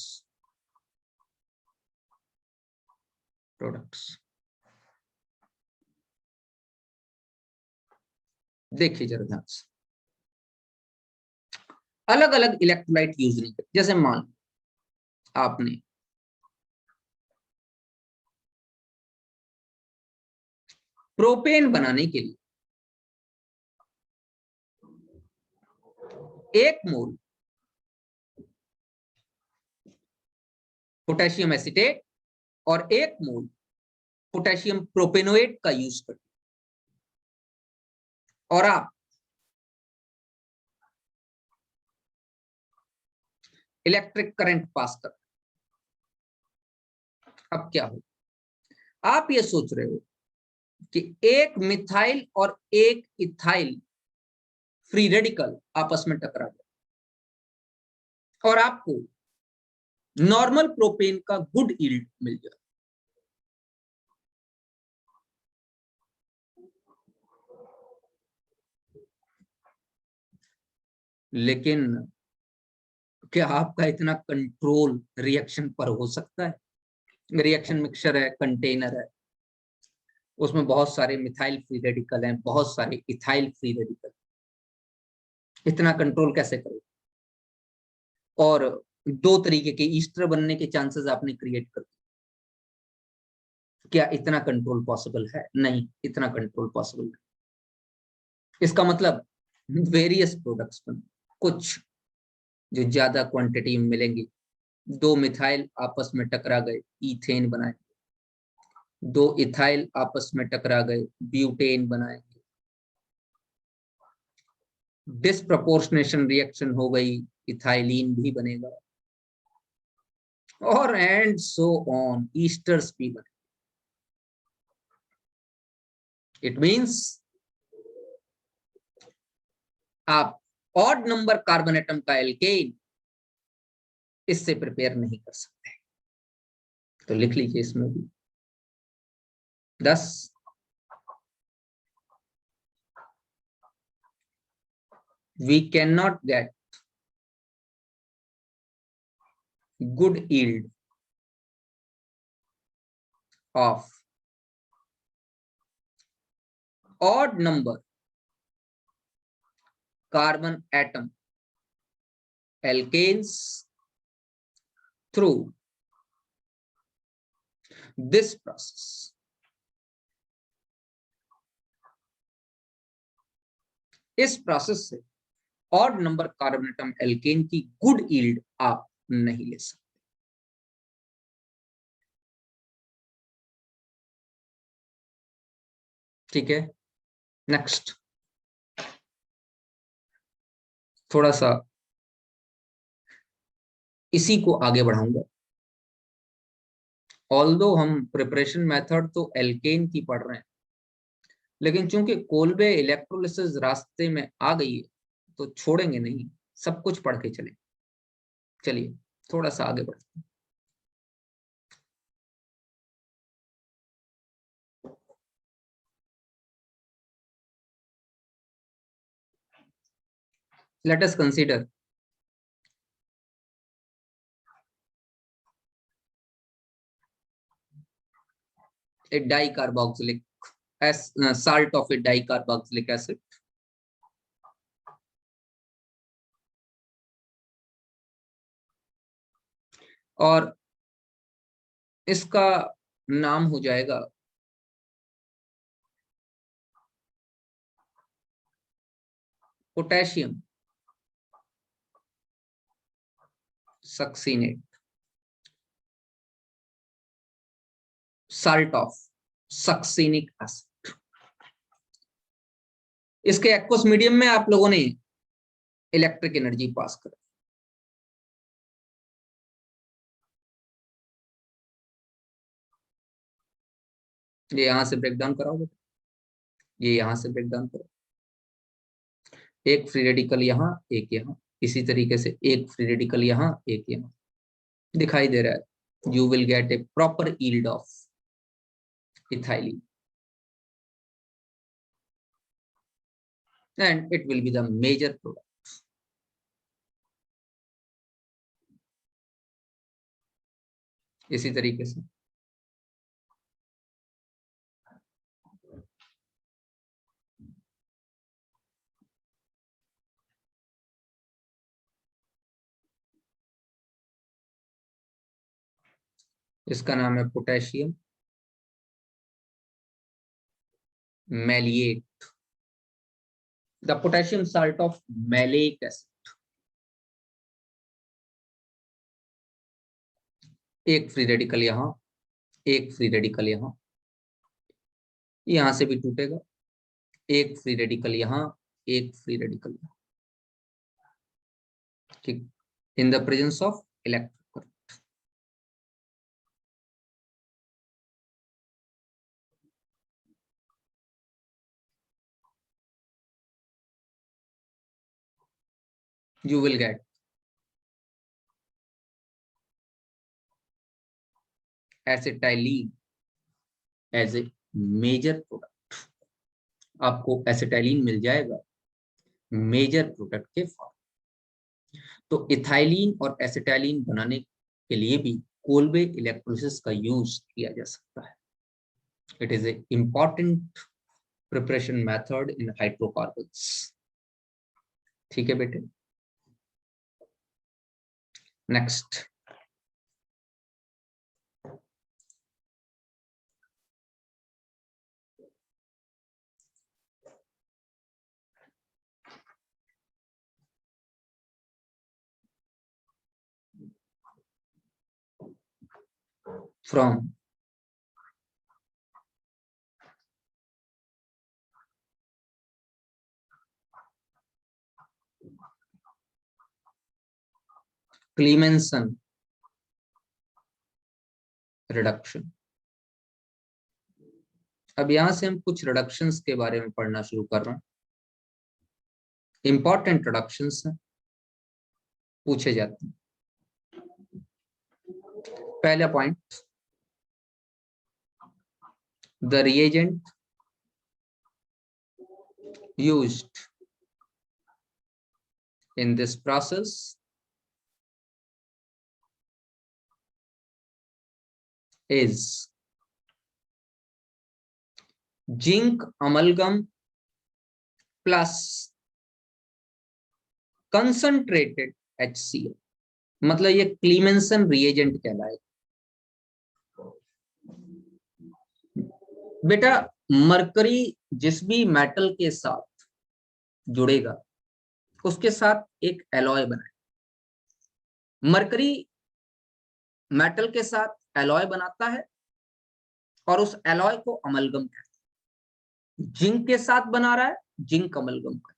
products। देखिए जरा ध्यान से, अलग अलग इलेक्ट्रोलाइट यूज नहीं करते। जैसे मान आपने प्रोपेन बनाने के लिए 1 मोल पोटेशियम एसिटेट और 1 मोल पोटेशियम प्रोपेनोएट का यूज कर, और आप इलेक्ट्रिक करंट पास कर, अब क्या हो, आप ये सोच रहे हो कि एक मिथाइल और एक इथाइल फ्री रेडिकल आपस में टकरा गया और आपको नॉर्मल प्रोपेन का गुड यील्ड मिल जाए। लेकिन क्या आपका इतना कंट्रोल रिएक्शन पर हो सकता है? रिएक्शन मिक्सचर है, कंटेनर है, उसमें बहुत सारे मिथाइल फ्री रेडिकल हैं, बहुत सारे इथाइल फ्री रेडिकल, इतना कंट्रोल कैसे करें? और दो तरीके के ईस्टर बनने के चांसेस आपने क्रिएट कर दिए। क्या इतना कंट्रोल पॉसिबल है? नहीं, इतना कंट्रोल पॉसिबल नहीं। इसका मतलब वेरियस प्रोडक्ट्स बने, कुछ जो ज्यादा क्वांटिटी में मिलेंगे। दो मिथाइल आपस में टकरा गए, इथेन बनाए। दो इथाइल आपस में टकरा गए, ब्यूटेन बनाएंगे। डिस्प्रपोर्शनेशन रिएक्शन हो गई, इथाइलिन भी बनेगा, और एंड सो ऑन, ईस्टर्स भी बने। इट मींस आप ऑड नंबर कार्बन एटम का एल्केन इससे प्रिपेयर नहीं कर सकते। तो लिख लीजिए इसमें भी 10। We cannot get good yield of odd number carbon atom alkanes through this process. इस प्रोसेस से odd number carbon atom alkane की गुड यील्ड आप नहीं ले सकते। ठीक है, नेक्स्ट थोड़ा सा इसी को आगे बढ़ाऊंगा। ऑल्दो हम प्रिपरेशन मेथड तो एल्केन की पढ़ रहे हैं, लेकिन चूंकि कोलबे इलेक्ट्रोलिसिस रास्ते में आ गई है तो छोड़ेंगे नहीं, सब कुछ पढ़ के चले। चलिए थोड़ा सा आगे बढ़ते हैं। Let us consider a dicarboxylic as salt of a dicarboxylic acid. और इसका नाम हो जाएगा potassium succinate, salt of succinic acid. इसके एक्वस मीडियम में आप लोगों ने इलेक्ट्रिक एनर्जी पास कर, ये यहां से ब्रेक डाउन कराओगे, ये यहां से ब्रेक डाउन करो। एक फ्री रेडिकल यहाँ, एक यहाँ, इसी तरीके से एक फ्री रेडिकल यहाँ, एक यहाँ, दिखाई दे रहा है। You will gate A proper yield of ethylene and it will be the major product. इसी तरीके से इसका नाम है potassium मैलिएट, the potassium salt of maleic acid. एक फ्री रेडिकल यहाँ, एक फ्री रेडिकल यहाँ, यहां से भी टूटेगा। एक फ्री रेडिकल यहाँ, एक फ्री रेडिकल यहाँ, ठीक, in the presence of electric current. You will get acetylene as a major product। आपको एसिटाइलिन मिल जाएगा मेजर प्रोडक्ट के फॉर्म। तो इथाइलिन और एसिटाइलिन बनाने के लिए भी कोलबे इलेक्ट्रोलिसिस का यूज किया जा सकता है। It is A important preparation method in hydrocarbons. ठीक है बेटे। Next, from क्लीमेंसन reduction. अब यहां से हम कुछ रिडक्शंस के बारे में पढ़ना शुरू कर रहे हैं। इंपॉर्टेंट रिडक्शंस हैं, पूछे जाते हैं। पहला point, the reagent used in this process is zinc amalgam plus concentrated HCl। मतलब ये क्लीमेंसन रिएजेंट कहलाएगा। बेटा मरकरी जिस भी मेटल के साथ जुड़ेगा उसके साथ एक एलॉय बनाए। मरकरी मेटल के साथ एलॉय बनाता है और उस एलॉय को अमलगम कहते हैं। जिंक के साथ बना रहा है, जिंक अमलगम का।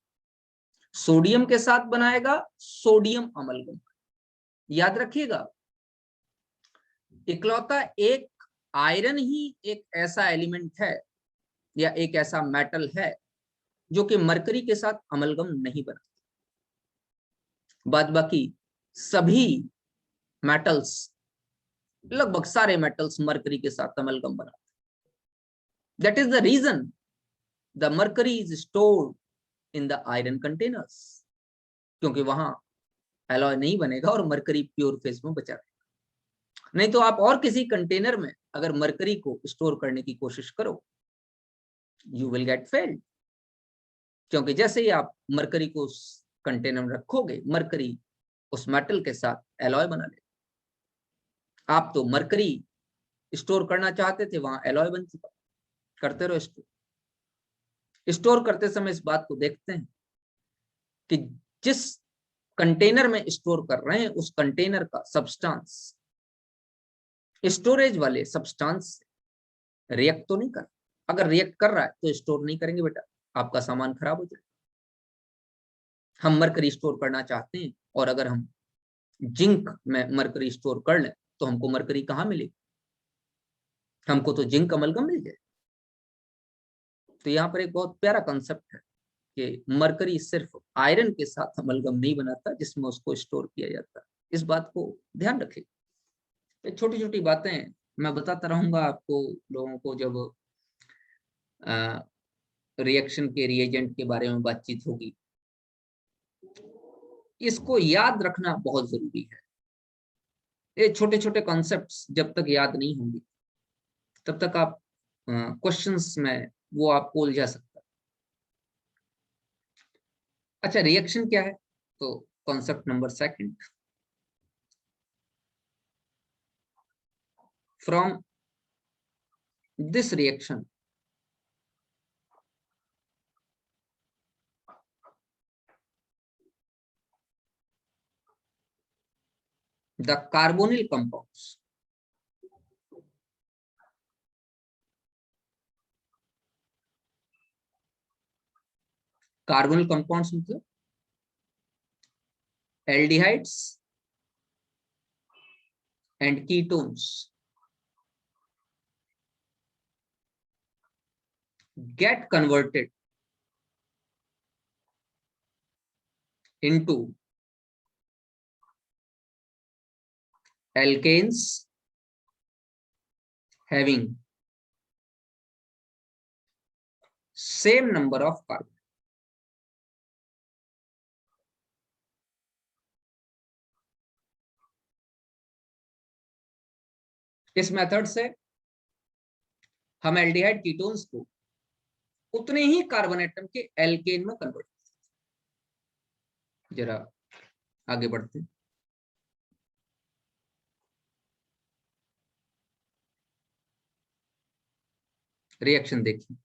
सोडियम के साथ बनाएगा, सोडियम अमलगम का। याद रखिएगा, इकलौता एक आयरन ही एक ऐसा एलिमेंट है या एक ऐसा मेटल है जो कि मरकरी के साथ अमलगम नहीं बनाता। बाद बाकी सभी मेटल्स, लगभग सारे मेटल्स मरकरी के साथ अमलगम बनाते। That is the reason the mercury is stored in the iron containers, क्योंकि वहां एलॉय नहीं बनेगा और मरकरी प्योर फेज में बचा रहेगा। नहीं तो आप और किसी कंटेनर में अगर मरकरी को स्टोर करने की कोशिश करो, यू विल गेट फेल्ड, क्योंकि जैसे ही आप मरकरी को उस कंटेनर में रखोगे, मरकरी उस मेटल के साथ एलॉय बना लेगा। आप तो मरकरी स्टोर करना चाहते थे, वहां एलॉय बन चुका। करते रहो स्टोर। स्टोर करते समय इस बात को देखते हैं कि जिस कंटेनर में स्टोर कर रहे हैं उस कंटेनर का सब्सटेंस स्टोरेज वाले सब्सटेंस रिएक्ट तो नहीं कर। अगर रिएक्ट कर रहा है तो स्टोर नहीं करेंगे बेटा, आपका सामान खराब हो जाएगा। हम मरकरी स्टोर करना चाहते हैं और अगर हम जिंक में मरकरी स्टोर कर लें तो हमको मरकरी कहाँ मिलेगी? हमको तो जिंक अमलगम मिल जाए। तो यहाँ पर एक बहुत प्यारा कंसेप्ट है कि मरकरी सिर्फ आयरन के साथ अमलगम नहीं बनाता जिसमें उसको स्टोर किया जाता है। इस बात को ध्यान रखें। तो छोटी छोटी बातें मैं बताता रहूंगा आपको, लोगों को जब रिएक्शन के रिएजेंट के बारे में बातचीत होगी। इसको याद रखना बहुत जरूरी है। ये छोटे छोटे कॉन्सेप्ट्स जब तक याद नहीं होंगे तब तक आप क्वेश्चंस में वो आपको उलझा सकता है। अच्छा, रिएक्शन क्या है? तो concept number second, from this reaction the carbonyl compounds carbonyl compounds मतलब aldehydes and ketones get converted into alkanes having same number of carbon। इस मेथड से हम एल्डिहाइड कीटोन्स को उतने ही कार्बन एटम के एल्केन में कन्वर्ट। जरा आगे बढ़ते हैं। रिएक्शन देखिए,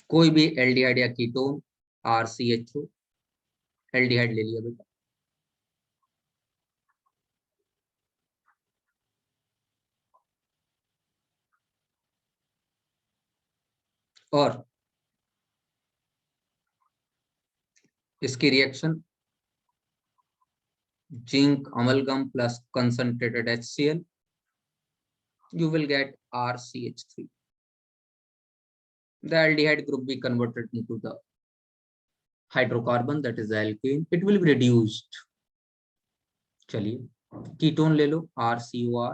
कोई भी एल्डिहाइड या कीटोन, RCHO, एल्डिहाइड ले लिया बेटा, और इसकी reaction zinc amalgam plus concentrated HCl, you will get RCH3. The aldehyde group be converted into the hydrocarbon, that is the alkane. It will be reduced. चलिए कीटोन ले लो, RCOR,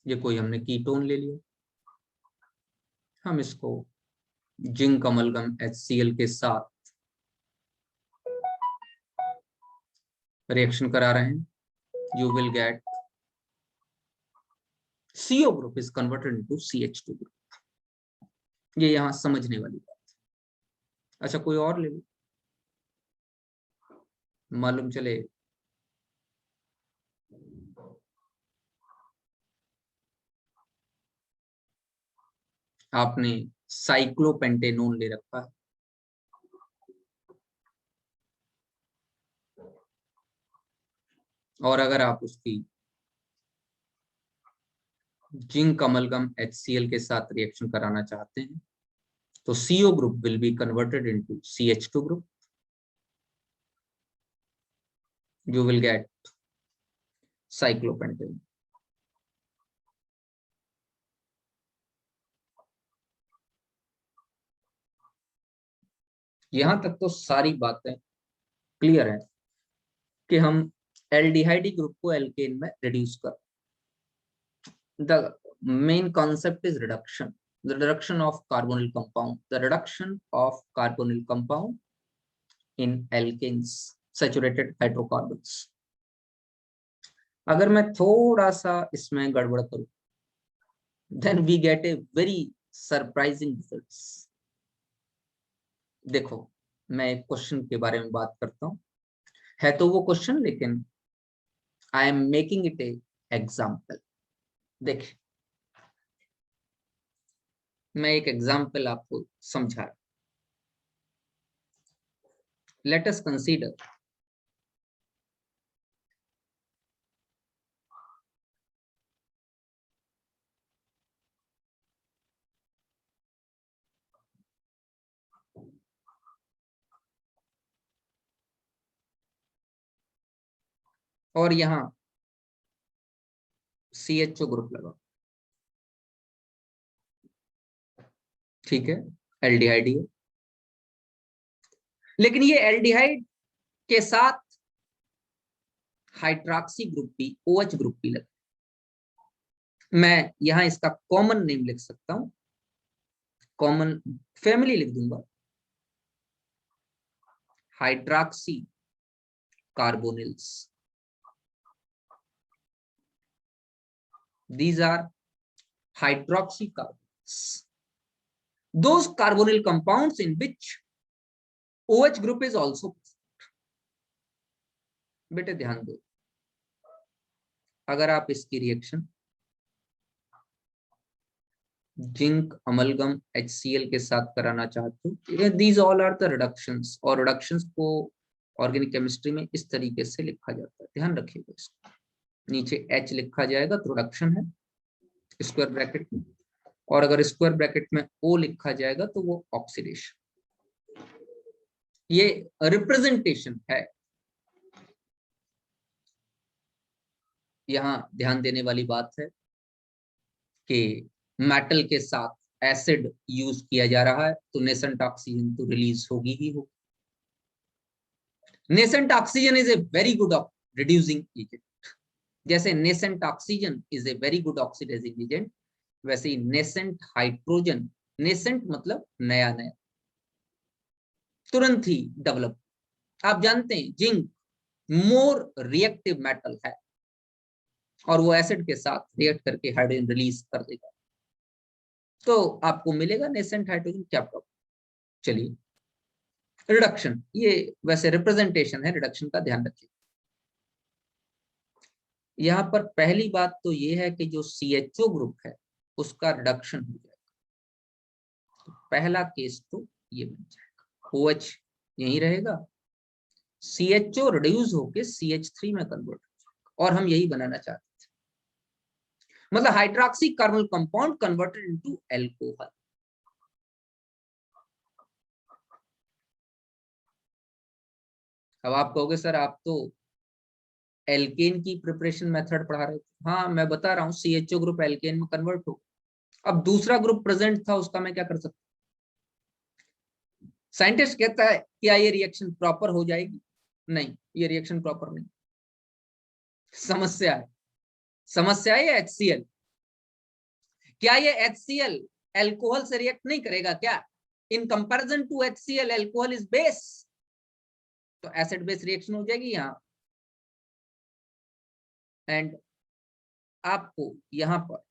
ये कोई हमने कीटोन ले लिया, हम इसको जिंक अमलगम HCl के साथ रिएक्शन करा रहे हैं, you will get CO group is converted into CH2 group. ये यहां समझने वाली बात। अच्छा कोई और ले लो, मालूम चले आपने साइक्लोपेंटेनोन ले रखा है, और अगर आप उसकी जिंक अमलगम HCl के साथ रिएक्शन कराना चाहते हैं तो CO group will be converted into CH2 group. You will get cyclopentane. यहां तक तो सारी बातें क्लियर है कि हम एल्डिहाइड ग्रुप को एल्केन में रिड्यूस कर। The main concept is reduction, the reduction of carbonyl compound, the reduction of carbonyl compound in alkanes, saturated hydrocarbons. अगर मैं थोड़ा सा इसमें गड़बड़ करूं, then we get a very surprising results. देखो मैं एक क्वेश्चन के बारे में बात करता हूं, है तो वो क्वेश्चन लेकिन I am making it a example. देखिए मैं एक एग्जाम्पल आपको समझा रहा। लेट अस कंसीडर और यहां CHO ग्रुप लगा, ठीक है, एल्डिहाइड है, लेकिन ये एल्डिहाइड के साथ हाइड्रॉक्सी ग्रुप भी, OH ग्रुप भी लगा। मैं यहां इसका कॉमन नेम लिख सकता हूं, कॉमन फैमिली लिख दूंगा, hydroxy carbonyls. These are hydroxycarbons, those carbonyl compounds in which OH group is also present. बेटे ध्यान दो, अगर आप इसकी रिएक्शन जिंक अमलगम HCl के साथ कराना चाहते हो, these all are the reductions, और रिडक्शंस को ऑर्गेनिक केमिस्ट्री में इस तरीके से लिखा जाता है, ध्यान रखिएगा इसको, नीचे H लिखा जाएगा तो रिडक्शन है स्क्वायर ब्रैकेट में, और अगर स्क्वायर ब्रैकेट में O लिखा जाएगा तो वो ऑक्सीडेशन। ये रिप्रेजेंटेशन है। यहां ध्यान देने वाली बात है कि मेटल के साथ एसिड यूज किया जा रहा है तो नेसेंट ऑक्सीजन तो रिलीज होगी ही होगी। Nascent oxygen is a very good reducing agent, जैसे nascent oxygen is a very good oxidising agent, वैसे ही नेसेंट हाइड्रोजन, नेसेंट मतलब नया नया, तुरंत ही डेवलप। आप जानते हैं जिंक मोर रिएक्टिव मेटल है और वो एसिड के साथ रिएक्ट करके हाइड्रोजन रिलीज कर देगा, तो आपको मिलेगा नेसेंट हाइड्रोजन, क्या प्रॉब्लम। चलिए रिडक्शन, ये वैसे रिप्रेजेंटेशन है रिडक्शन का, ध्यान रखिए। यहाँ पर पहली बात तो ये है कि जो CHO ग्रुप है उसका रिडक्शन हो जाएगा, तो पहला केस तो ये बन जाएगा, OH यही रहेगा, CHO रिड्यूस होके CH3 में कन्वर्ट हो जाएगा, और हम यही बनाना चाहते थे, मतलब hydroxy carbonyl compound converted into alcohol. अब आप कहोगे सर आप तो एल्केन की प्रिपरेशन मेथड पढ़ा रहे थे। हाँ मैं बता रहा हूँ, CHO ग्रुप एल्केन में कन्वर्ट हो, अब दूसरा ग्रुप प्रेजेंट था, उसका मैं क्या कर सकता? साइंटिस्ट कहता है क्या ये रिएक्शन प्रॉपर हो जाएगी? नहीं, ये रिएक्शन प्रॉपर नहीं। समस्या है, समस्या है HCl। क्या ये HCl एल्कोहल से रिएक्ट नहीं करेगा क्या? In comparison to HCl alcohol is base, तो एसिड बेस रिएक्शन हो जाएगी यहां, एंड आपको यहां पर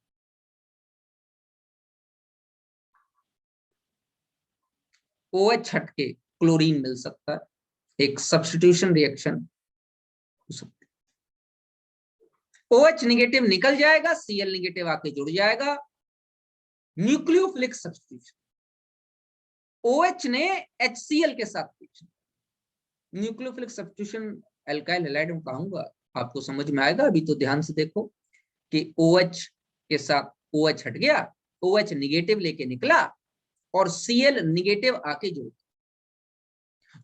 OH हट के क्लोरीन मिल सकता है, एक सब्स्टिट्यूशन रिएक्शन हो सकती है। OH निगेटिव निकल जाएगा, Cl निगेटिव आके जुड़ जाएगा, न्यूक्लियोफिलिक सब्स्टिट्यूशन। OH ने HCl के साथ न्यूक्लियोफिलिक सब्स्टिट्यूशन एल्काइल हैलाइड में कहूंगा, आपको समझ में आएगा। अभी तो ध्यान से देखो कि OH के साथ OH हट गया, OH निगेटिव लेके निकला और Cl निगेटिव आके जुड़,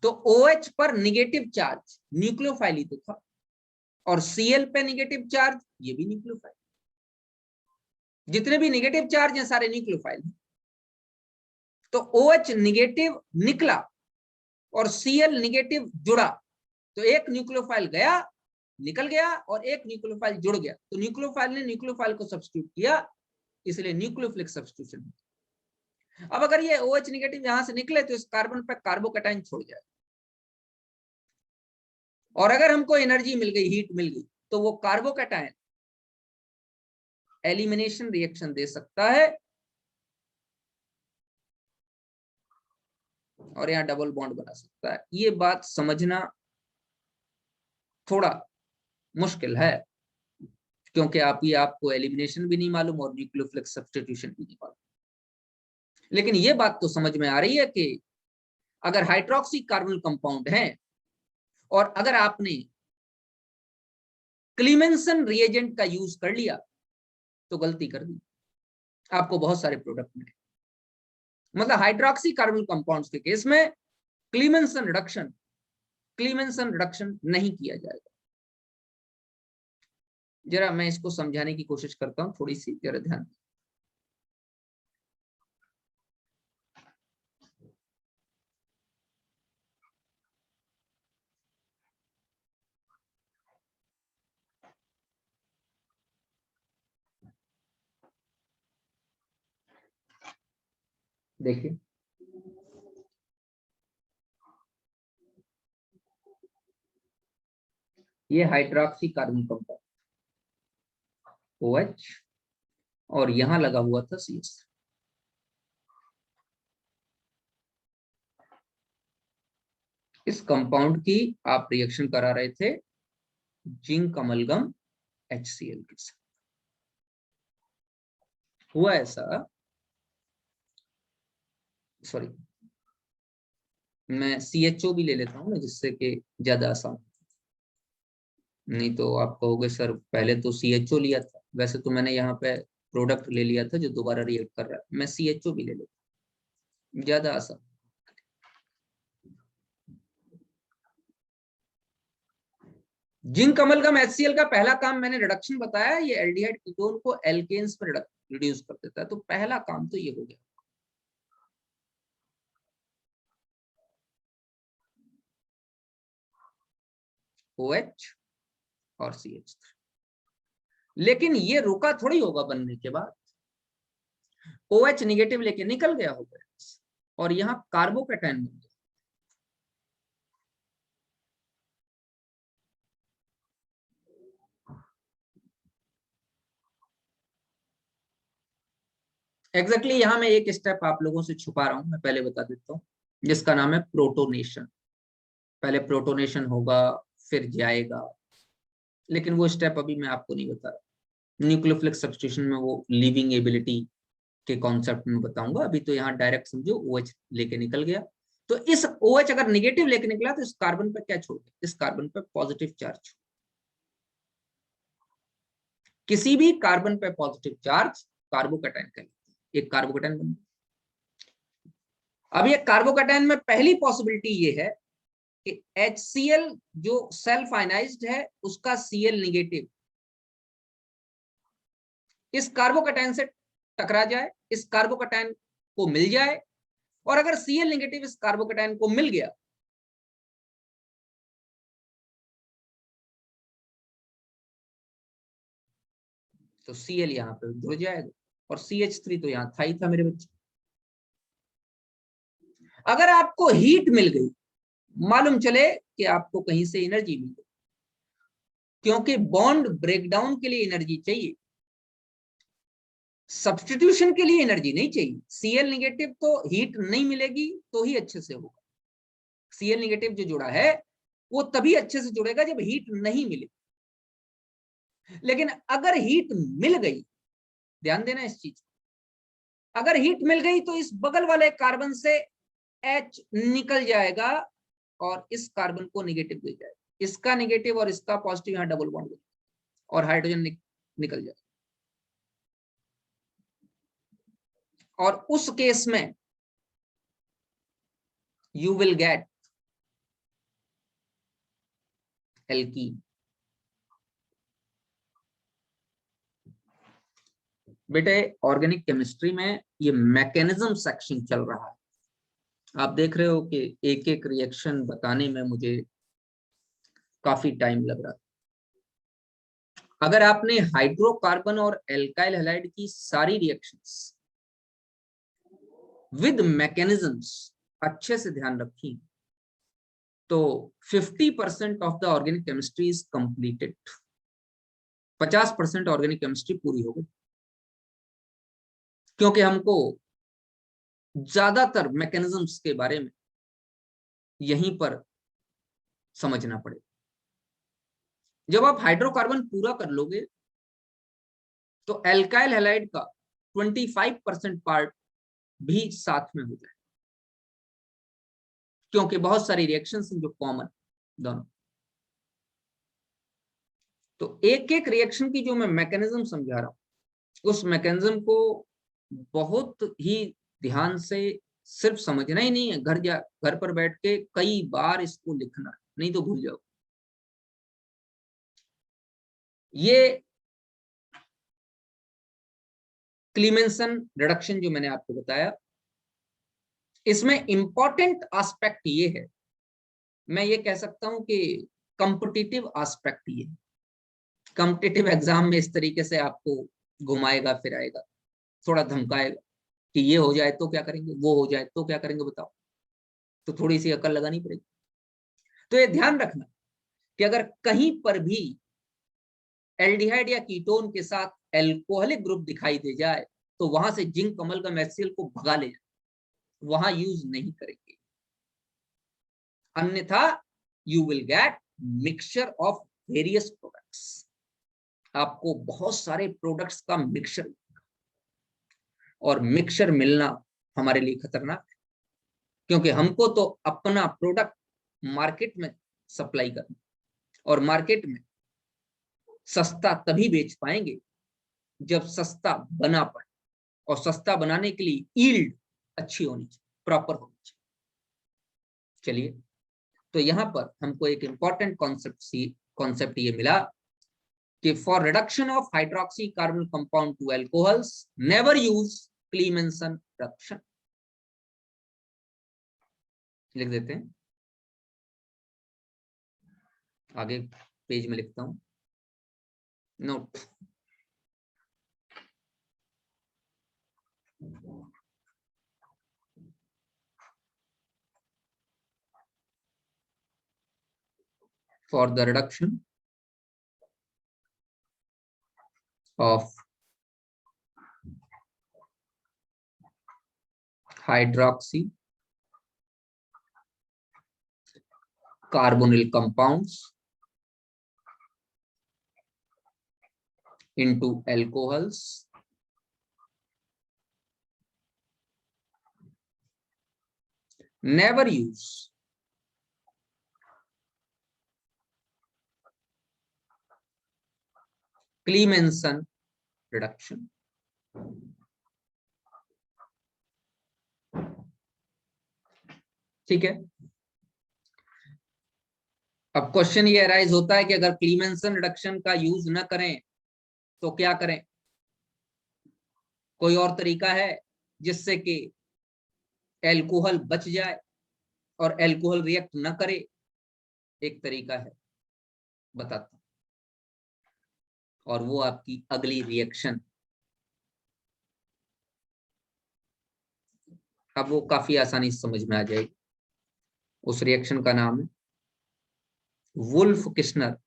तो OH पर निगेटिव चार्ज न्यूक्लियोफाइल ही तो था, और Cl पे निगेटिव चार्ज ये भी न्यूक्लियोफाइल, जितने भी निगेटिव चार्ज हैं सारे न्यूक्लियोफाइल। तो OH निगेटिव निकला और Cl निगेटिव जुड़ा, तो एक न्यूक्लियोफाइल गया निकल गया और एक न्यूक्लियोफाइल जुड़ गया, तो न्यूक्लियोफाइल ने न्यूक्लियोफाइल को सब्स्टिट्यूट किया, इसलिए न्यूक्लियोफिलिक सब्स्टिट्यूशन। अब अगर ये OH निगेटिव यहां से निकले तो इस कार्बन पर कार्बोकैटायन छोड़ जाए, और अगर हमको एनर्जी मिल गई, हीट मिल गई, तो वो कार्बोकैटायन एलिमिनेशन रिएक्शन दे सकता है, और यहाँ डबल बॉन्ड बना सकता है। ये बात समझना थोड़ा मुश्किल है, क्योंकि आपको एलिमिनेशन भी नहीं मालूम और न्यूक्लियोफिलिक सब्स्टिट्यूशन भी नहीं मालूम। लेकिन ये बात तो समझ में आ रही है कि अगर हाइड्रोक्सी कार्बोनिल कंपाउंड है और अगर आपने क्लीमेंसन रिएजेंट का यूज कर लिया तो गलती कर दी, आपको बहुत सारे प्रोडक्ट मिले। मतलब हाइड्रोक्सी कार्बोनिल कंपाउंड्स के केस में क्लीमेंसन रिडक्शन नहीं किया जाएगा। जरा मैं इसको समझाने की कोशिश करता हूं, थोड़ी सी जरा ध्यान। देखिए ये हाइड्रोक्सी कार्बन कंपाउंड OH, और यहां लगा हुआ था CH। इस कंपाउंड की आप रिएक्शन करा रहे थे जिंक अमलगम HCl के साथ। हुआ ऐसा, सॉरी मैं CHO भी ले लेता हूँ ना, जिससे कि ज्यादा आसान, नहीं तो आप कहोगे सर पहले तो CHO लिया था। वैसे तो मैंने यहाँ पे प्रोडक्ट ले लिया था जो दोबारा रिएक्ट कर रहा है, मैं CHO भी ले लेता हूँ, ज्यादा आसान। जिंक अमलगम HCl का पहला काम मैंने रिडक्शन बताया, ये एल्डिहाइड कीटोन को एल्केन्स पर रिड्यूस कर देता है, तो पहला काम तो ये हो गया। OH और CH3, लेकिन ये रुका थोड़ी होगा बनने के बाद, OH निगेटिव लेके निकल गया होगा और यहाँ कार्बोकैटायन बन गया। एग्जैक्टली यहाँ मैं एक स्टेप आप लोगों से छुपा रहा हूं, मैं पहले बता देता हूँ। जिसका नाम है प्रोटोनेशन। पहले प्रोटोनेशन होगा, फिर जाएगा, लेकिन वो स्टेप अभी मैं आपको नहीं बता रहा। न्यूक्लियोफिलिक सब्स्टिट्यूशन में वो लीविंग एबिलिटी के कॉन्सेप्ट में बताऊंगा। अभी तो यहाँ डायरेक्ट समझो OH लेके निकल गया, तो इस OH अगर निगेटिव लेके निकला तो इस कार्बन पे क्या छोड़ गया, इस कार्बन पे पॉजिटिव चार्ज। किसी भी कार्बन पे पॉजिटिव चार्ज कार्बोकैटायन कहलाता है, एक कार्बोकैटायन बन। अब ये कार्बोकैटायन में पहली पॉसिबिलिटी ये है कि HCl जो सेल्फ आयनाइज्ड है उसका Cl निगेटिव इस कार्बोकैटायन से टकरा जाए, इस कार्बोकैटायन को मिल जाए, और अगर Cl नेगेटिव इस कार्बोकैटायन को मिल गया तो Cl यहां पे जुड़ जाएगा, और CH3 तो यहां था ही था मेरे बच्चे। अगर आपको हीट मिल गई, मालूम चले कि आपको कहीं से एनर्जी मिल गई, क्योंकि बॉन्ड ब्रेकडाउन के लिए एनर्जी चाहिए, सब्स्टिट्यूशन के लिए एनर्जी नहीं चाहिए। Cl नेगेटिव तो हीट नहीं मिलेगी तो ही अच्छे से होगा। Cl नेगेटिव जो जुड़ा है वो तभी अच्छे से जुड़ेगा जब हीट नहीं मिले। लेकिन अगर हीट मिल गई, ध्यान देना इस चीज, अगर हीट मिल गई तो इस बगल वाले कार्बन से H निकल जाएगा और इस कार्बन को निगेटिव दे जाएगा, इसका निगेटिव और इसका पॉजिटिव यहाँ डबल बॉन्ड और हाइड्रोजन निकल जाएगा। और उस केस में यू विल गेट एल्कीन। बेटे ऑर्गेनिक केमिस्ट्री में ये मैकेनिज्म सेक्शन चल रहा है। आप देख रहे हो कि एक एक रिएक्शन बताने में मुझे काफी टाइम लग रहा है। अगर आपने हाइड्रोकार्बन और एल्काइल हैलाइड की सारी रिएक्शंस विद मैकेनिज्म्स अच्छे से ध्यान रखी तो 50% of the organic chemistry is completed. 50% organic chemistry पूरी हो गई, क्योंकि हमको ज्यादातर मैकेनिज्म्स के बारे में यहीं पर समझना पड़ेगा। जब आप हाइड्रोकार्बन पूरा कर लोगे तो एल्काइल हैलाइड का 25% पार्ट भी साथ में हो जाए, क्योंकि बहुत सारी रिएक्शंस हैं जो कॉमन दोनों। तो एक एक रिएक्शन की जो मैं मैकेनिज्म समझा रहा हूं उस मैकेनिज्म को बहुत ही ध्यान से सिर्फ समझना ही नहीं है, घर पर बैठ के कई बार इसको लिखना, नहीं तो भूल जाओ। ये क्लीमेंसन रिडक्शन जो मैंने आपको बताया, इसमें इंपॉर्टेंट एस्पेक्ट ये है, मैं ये कह सकता हूं कि कॉम्पिटिटिव एस्पेक्ट ये, कॉम्पिटिटिव एग्जाम में इस तरीके से आपको घुमाएगा फिराएगा, थोड़ा धमकाएगा कि ये हो जाए तो क्या करेंगे, वो हो जाए तो क्या करेंगे बताओ, तो थोड़ी सी अकल लगानी पड़ेगी। तो ये ध्यान रखना कि अगर कहीं पर भी एल्डिहाइड या कीटोन के साथ एल्कोहलिक ग्रुप दिखाई दे जाए तो वहां से जिंक कमल का HCl को भगा ले जाए, वहां यूज नहीं करेंगे, अन्यथा you will gate mixture of various products. आपको बहुत सारे प्रोडक्ट्स का मिक्सचर, और मिक्सचर मिलना हमारे लिए खतरनाक है, क्योंकि हमको तो अपना प्रोडक्ट मार्केट में सप्लाई करना, और मार्केट में सस्ता तभी बेच पाएंगे जब सस्ता बना पाए, और सस्ता बनाने के लिए यील्ड अच्छी होनी चाहिए, प्रॉपर होनी चाहिए। चलिए, तो यहां पर हमको एक इंपॉर्टेंट कॉन्सेप्ट ये मिला कि for reduction of hydroxy carbon compound to alcohols never use Clemmensen reduction. लिख देते हैं, आगे पेज में लिखता हूं, note. For the reduction of hydroxy carbonyl compounds into alcohols. Never use Clemmensen reduction. ठीक है। अब क्वेश्चन ये अराइज होता है कि अगर क्लीमेंसन रिडक्शन का यूज न करें तो क्या करें? कोई और तरीका है जिससे कि एल्कोहल बच जाए और एल्कोहल रिएक्ट न करे? एक तरीका है, बताता हूं, और वो आपकी अगली रिएक्शन। अब वो काफी आसानी से समझ में आ जाएगी। उस रिएक्शन का नाम है वुल्फ किस्नर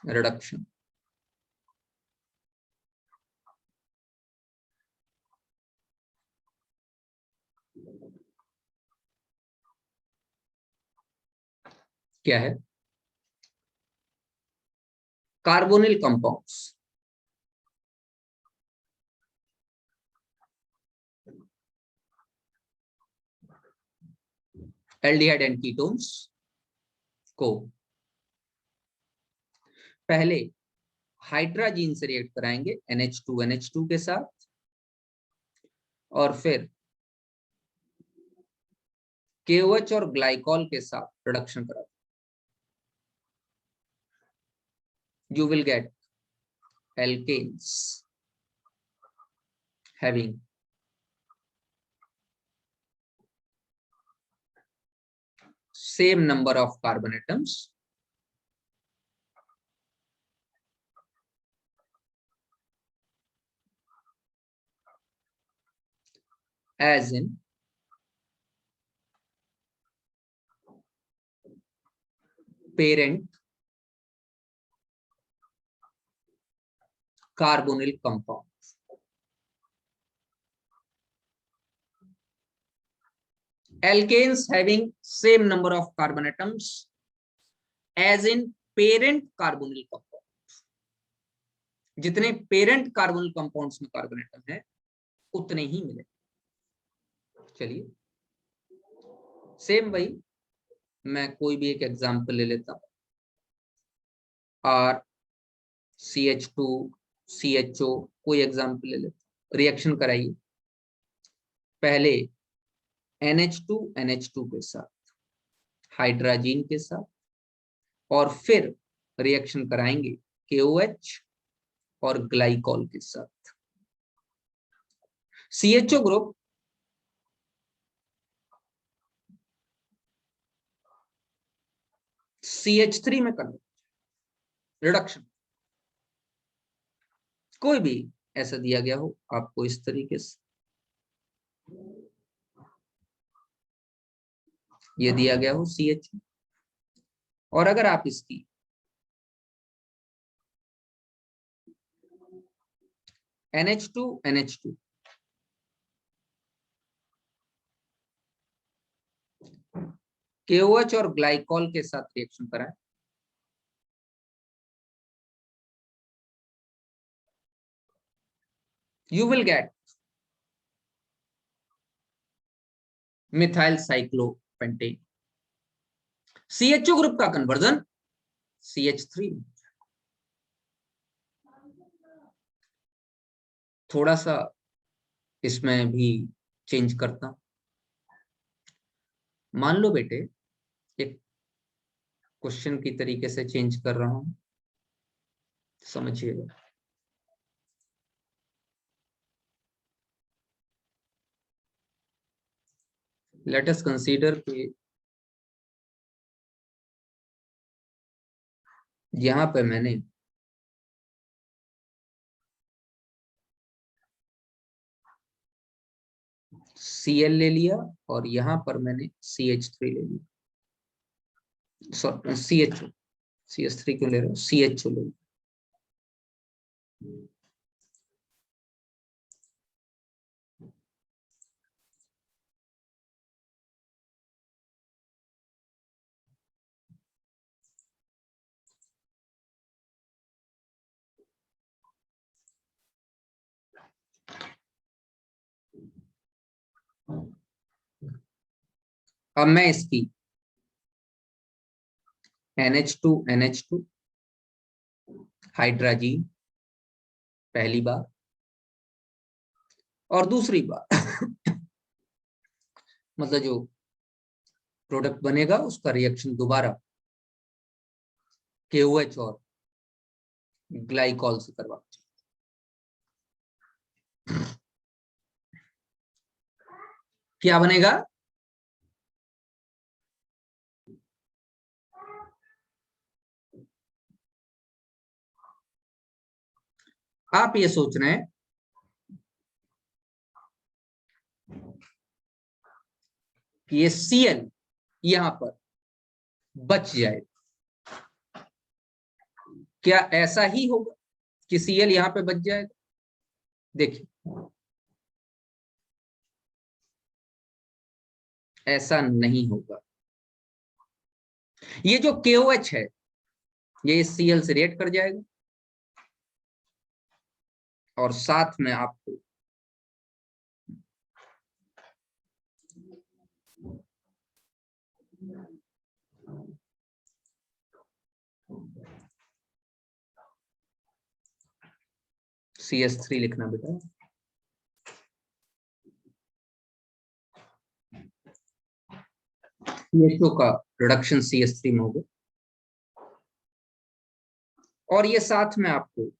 रिडक्शन। क्या है? Carbonyl compounds aldehyde and ketones को पहले हाइड्रोजन से रिएक्ट कराएंगे NH2 के साथ, और फिर KOH और ग्लाइकॉल के साथ रिडक्शन करा। You will get alkanes having same number of carbon atoms as in parent carbonyl compound. Alkanes having same number of carbon atoms as in parent carbonyl compound. जितने parent carbonyl compounds में carbon atom है उतने ही मिले। चलिए same वही, मैं कोई भी एक एग्जांपल ले लेता हूं। RCH2CHO कोई एग्जांपल ले लेता हूं। रिएक्शन कराइए पहले NH2 के साथ, हाइड्रोजन के साथ, और फिर रिएक्शन कराएंगे KOH और ग्लाइकॉल के साथ। CHO ग्रुप CH3 में कन्वर्ट, रिडक्शन। कोई भी ऐसा दिया गया हो आपको इस तरीके से, ये दिया गया हो CH, और अगर आप इसकी NH2 KOH और ग्लाइकॉल के साथ रिएक्शन कराएं, you will get methyl cyclopentane. CHO group का कन्वर्जन CH3। थोड़ा सा इसमें भी चेंज करता। मान लो बेटे एक क्वेश्चन की तरीके से चेंज कर रहा हूं, समझिएगा। लेट अस कंसीडर कि यहां पे मैंने Cl ले लिया और यहां पर मैंने CH3 ले लिया, सॉरी CH3 क्यों ले रहा हूं, CHO ले लिया। अब मैं इसकी NH2 हाइड्राजीन पहली बार, और दूसरी बार मतलब जो प्रोडक्ट बनेगा उसका रिएक्शन दोबारा KOH और ग्लाइकॉल से करवा, क्या बनेगा? आप ये सोच रहे हैं कि ये Cl यहां पर बच जाए, क्या ऐसा ही होगा कि Cl यहां पे बच जाएगा? देखिए, ऐसा नहीं होगा। ये जो KOH है ये Cl से रिएक्ट कर जाएगा और साथ में आपको CH3 लिखना बेटा। CHO का रिडक्शन CH3 में होगा और ये साथ में आपको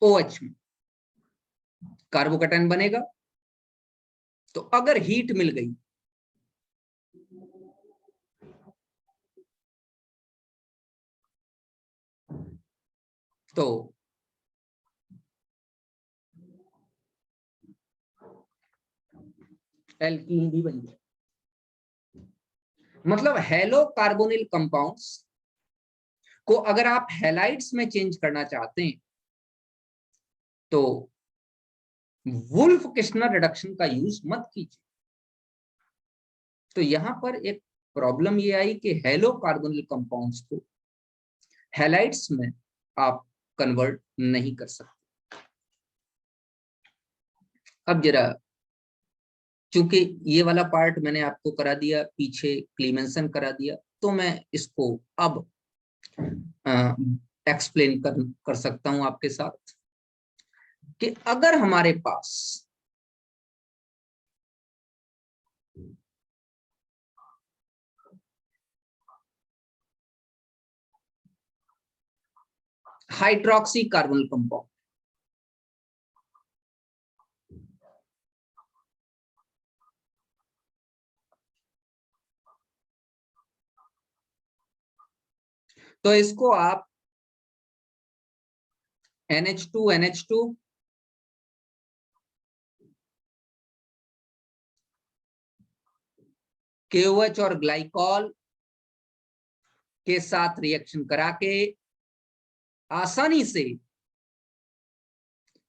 OH में कार्बोकैटायन बनेगा। तो अगर हीट मिल गई तो एल्कीन भी बन जाए। मतलब हेलो कार्बोनिल कंपाउंड्स को अगर आप हैलाइड्स में चेंज करना चाहते हैं तो वुल्फ किस्नर रिडक्शन का यूज मत कीजिए। तो यहां पर एक प्रॉब्लम ये आई कि हेलो कार्बोनिल कंपाउंड्स को हैलाइड्स में आप कन्वर्ट नहीं कर सकते। अब जरा, चूंकि ये वाला पार्ट मैंने आपको करा दिया, पीछे क्लीमेंसन करा दिया, तो मैं इसको अब एक्सप्लेन कर सकता हूं आपके साथ कि अगर हमारे पास हाइड्रोक्सी कार्बोनिल कंपाउंड, तो इसको आप NH2 KOH और ग्लाइकॉल के साथ रिएक्शन करा के आसानी से,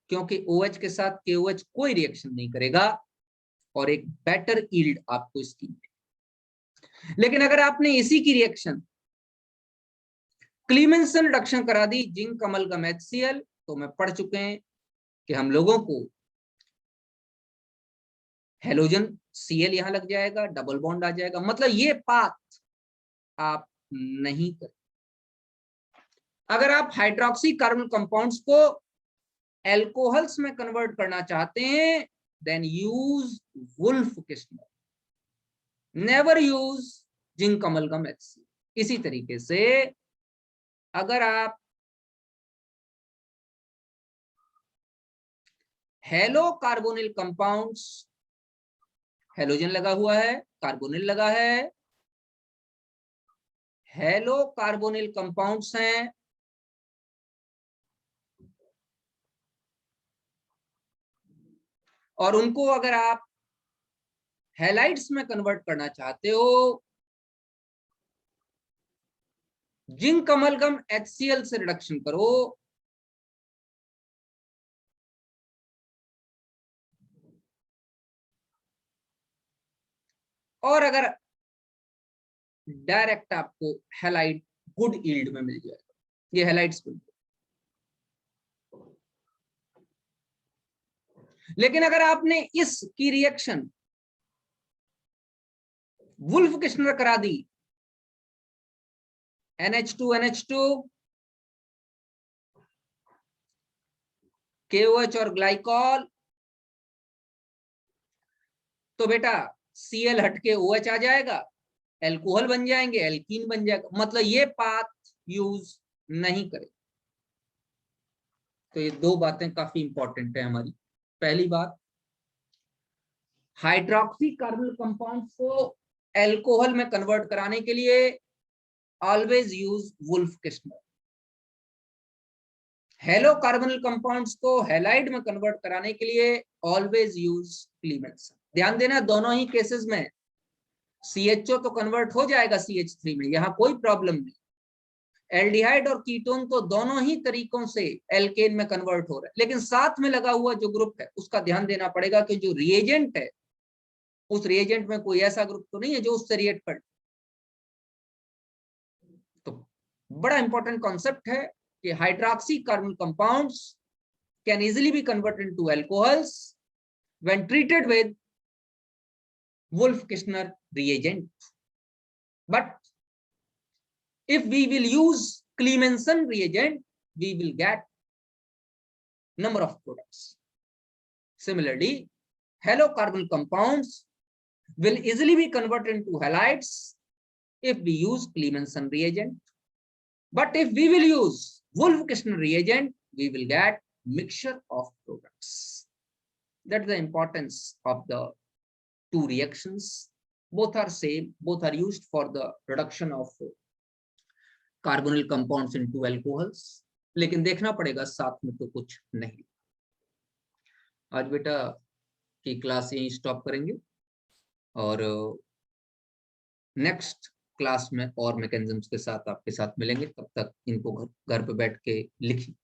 क्योंकि OH के साथ KOH कोई रिएक्शन नहीं करेगा और एक बेटर यील्ड आपको इसकी। लेकिन अगर आपने इसी की रिएक्शन क्लीमेंसन रिडक्शन करा दी जिंक अमलगम HCl, तो मैं पढ़ चुके हैं कि हम लोगों को हेलोजन Cl यहां लग जाएगा, डबल बॉन्ड आ जाएगा। मतलब ये पाथ आप नहीं कर। अगर आप हाइड्रोक्सी कार्बन कंपाउंड्स को एल्कोहल्स में कन्वर्ट करना चाहते हैं, then use Wolff Kishner, never use zinc amalgam HCl। इसी तरीके से अगर आप हेलो कार्बोनिल कंपाउंड्स, हेलोजन लगा हुआ है, कार्बोनिल लगा है, हेलो कार्बोनिल कंपाउंड्स हैं, और उनको अगर आप हैलाइड्स में कन्वर्ट करना चाहते हो, जिंक अमलगम HCl से रिडक्शन करो, और अगर डायरेक्ट आपको हैलाइड गुड यील्ड में मिल जाएगा, ये हैलाइड्स मिल जाएगा। लेकिन अगर आपने इसकी रिएक्शन वुल्फ किस्नर करा दी, NH2 KOH और ग्लाइकॉल, तो बेटा Cl हटके OH आ जाएगा, एल्कोहल बन जाएंगे, एल्कीन बन जाएगा। मतलब ये पाथ यूज नहीं करें। तो ये दो बातें काफी इंपॉर्टेंट है हमारी। पहली बात, हाइड्रोक्सी कार्बोनिल कंपाउंड्स को एल्कोहल में कन्वर्ट कराने के लिए always use Wolff Kishner. Halo carbonyl compounds को हैलाइड में कन्वर्ट कराने के लिए ऑलवेज यूज क्लीमेंसन। ध्यान देना, दोनों ही केसेस में CHO तो कन्वर्ट हो जाएगा CH3 में, यहां कोई प्रॉब्लम नहीं। एल्डिहाइड और कीटोन तो दोनों ही तरीकों से एल्केन में कन्वर्ट हो रहा है, लेकिन साथ में लगा हुआ जो ग्रुप है उसका ध्यान देना पड़ेगा कि जो रिएजेंट है उस रिएजेंट में कोई ऐसा ग्रुप तो नहीं है जो उससे रिएक्ट कर। तो बड़ा इंपॉर्टेंट कॉन्सेप्ट है कि hydroxy carbonyl compounds can easily be converted into alcohols when treated with Wolff-Kishner reagent. But if we will use Clemenson reagent, we will get number of products. Similarly, halocarbonyl compounds will easily be converted into halides if we use Clemenson reagent. But if we will use Wolff-Kishner reagent, we will get mixture of products. That's the importance of the two reactions. Both are same, both are used for the production of carbonyl compounds into alcohols, लेकिन देखना पड़ेगा साथ में तो कुछ नहीं। आज बेटा की क्लास यहीं स्टॉप करेंगे और नेक्स्ट क्लास में और मैकेनिज्म्स के साथ आपके साथ मिलेंगे। तब तक इनको घर पे बैठ के लिखिए।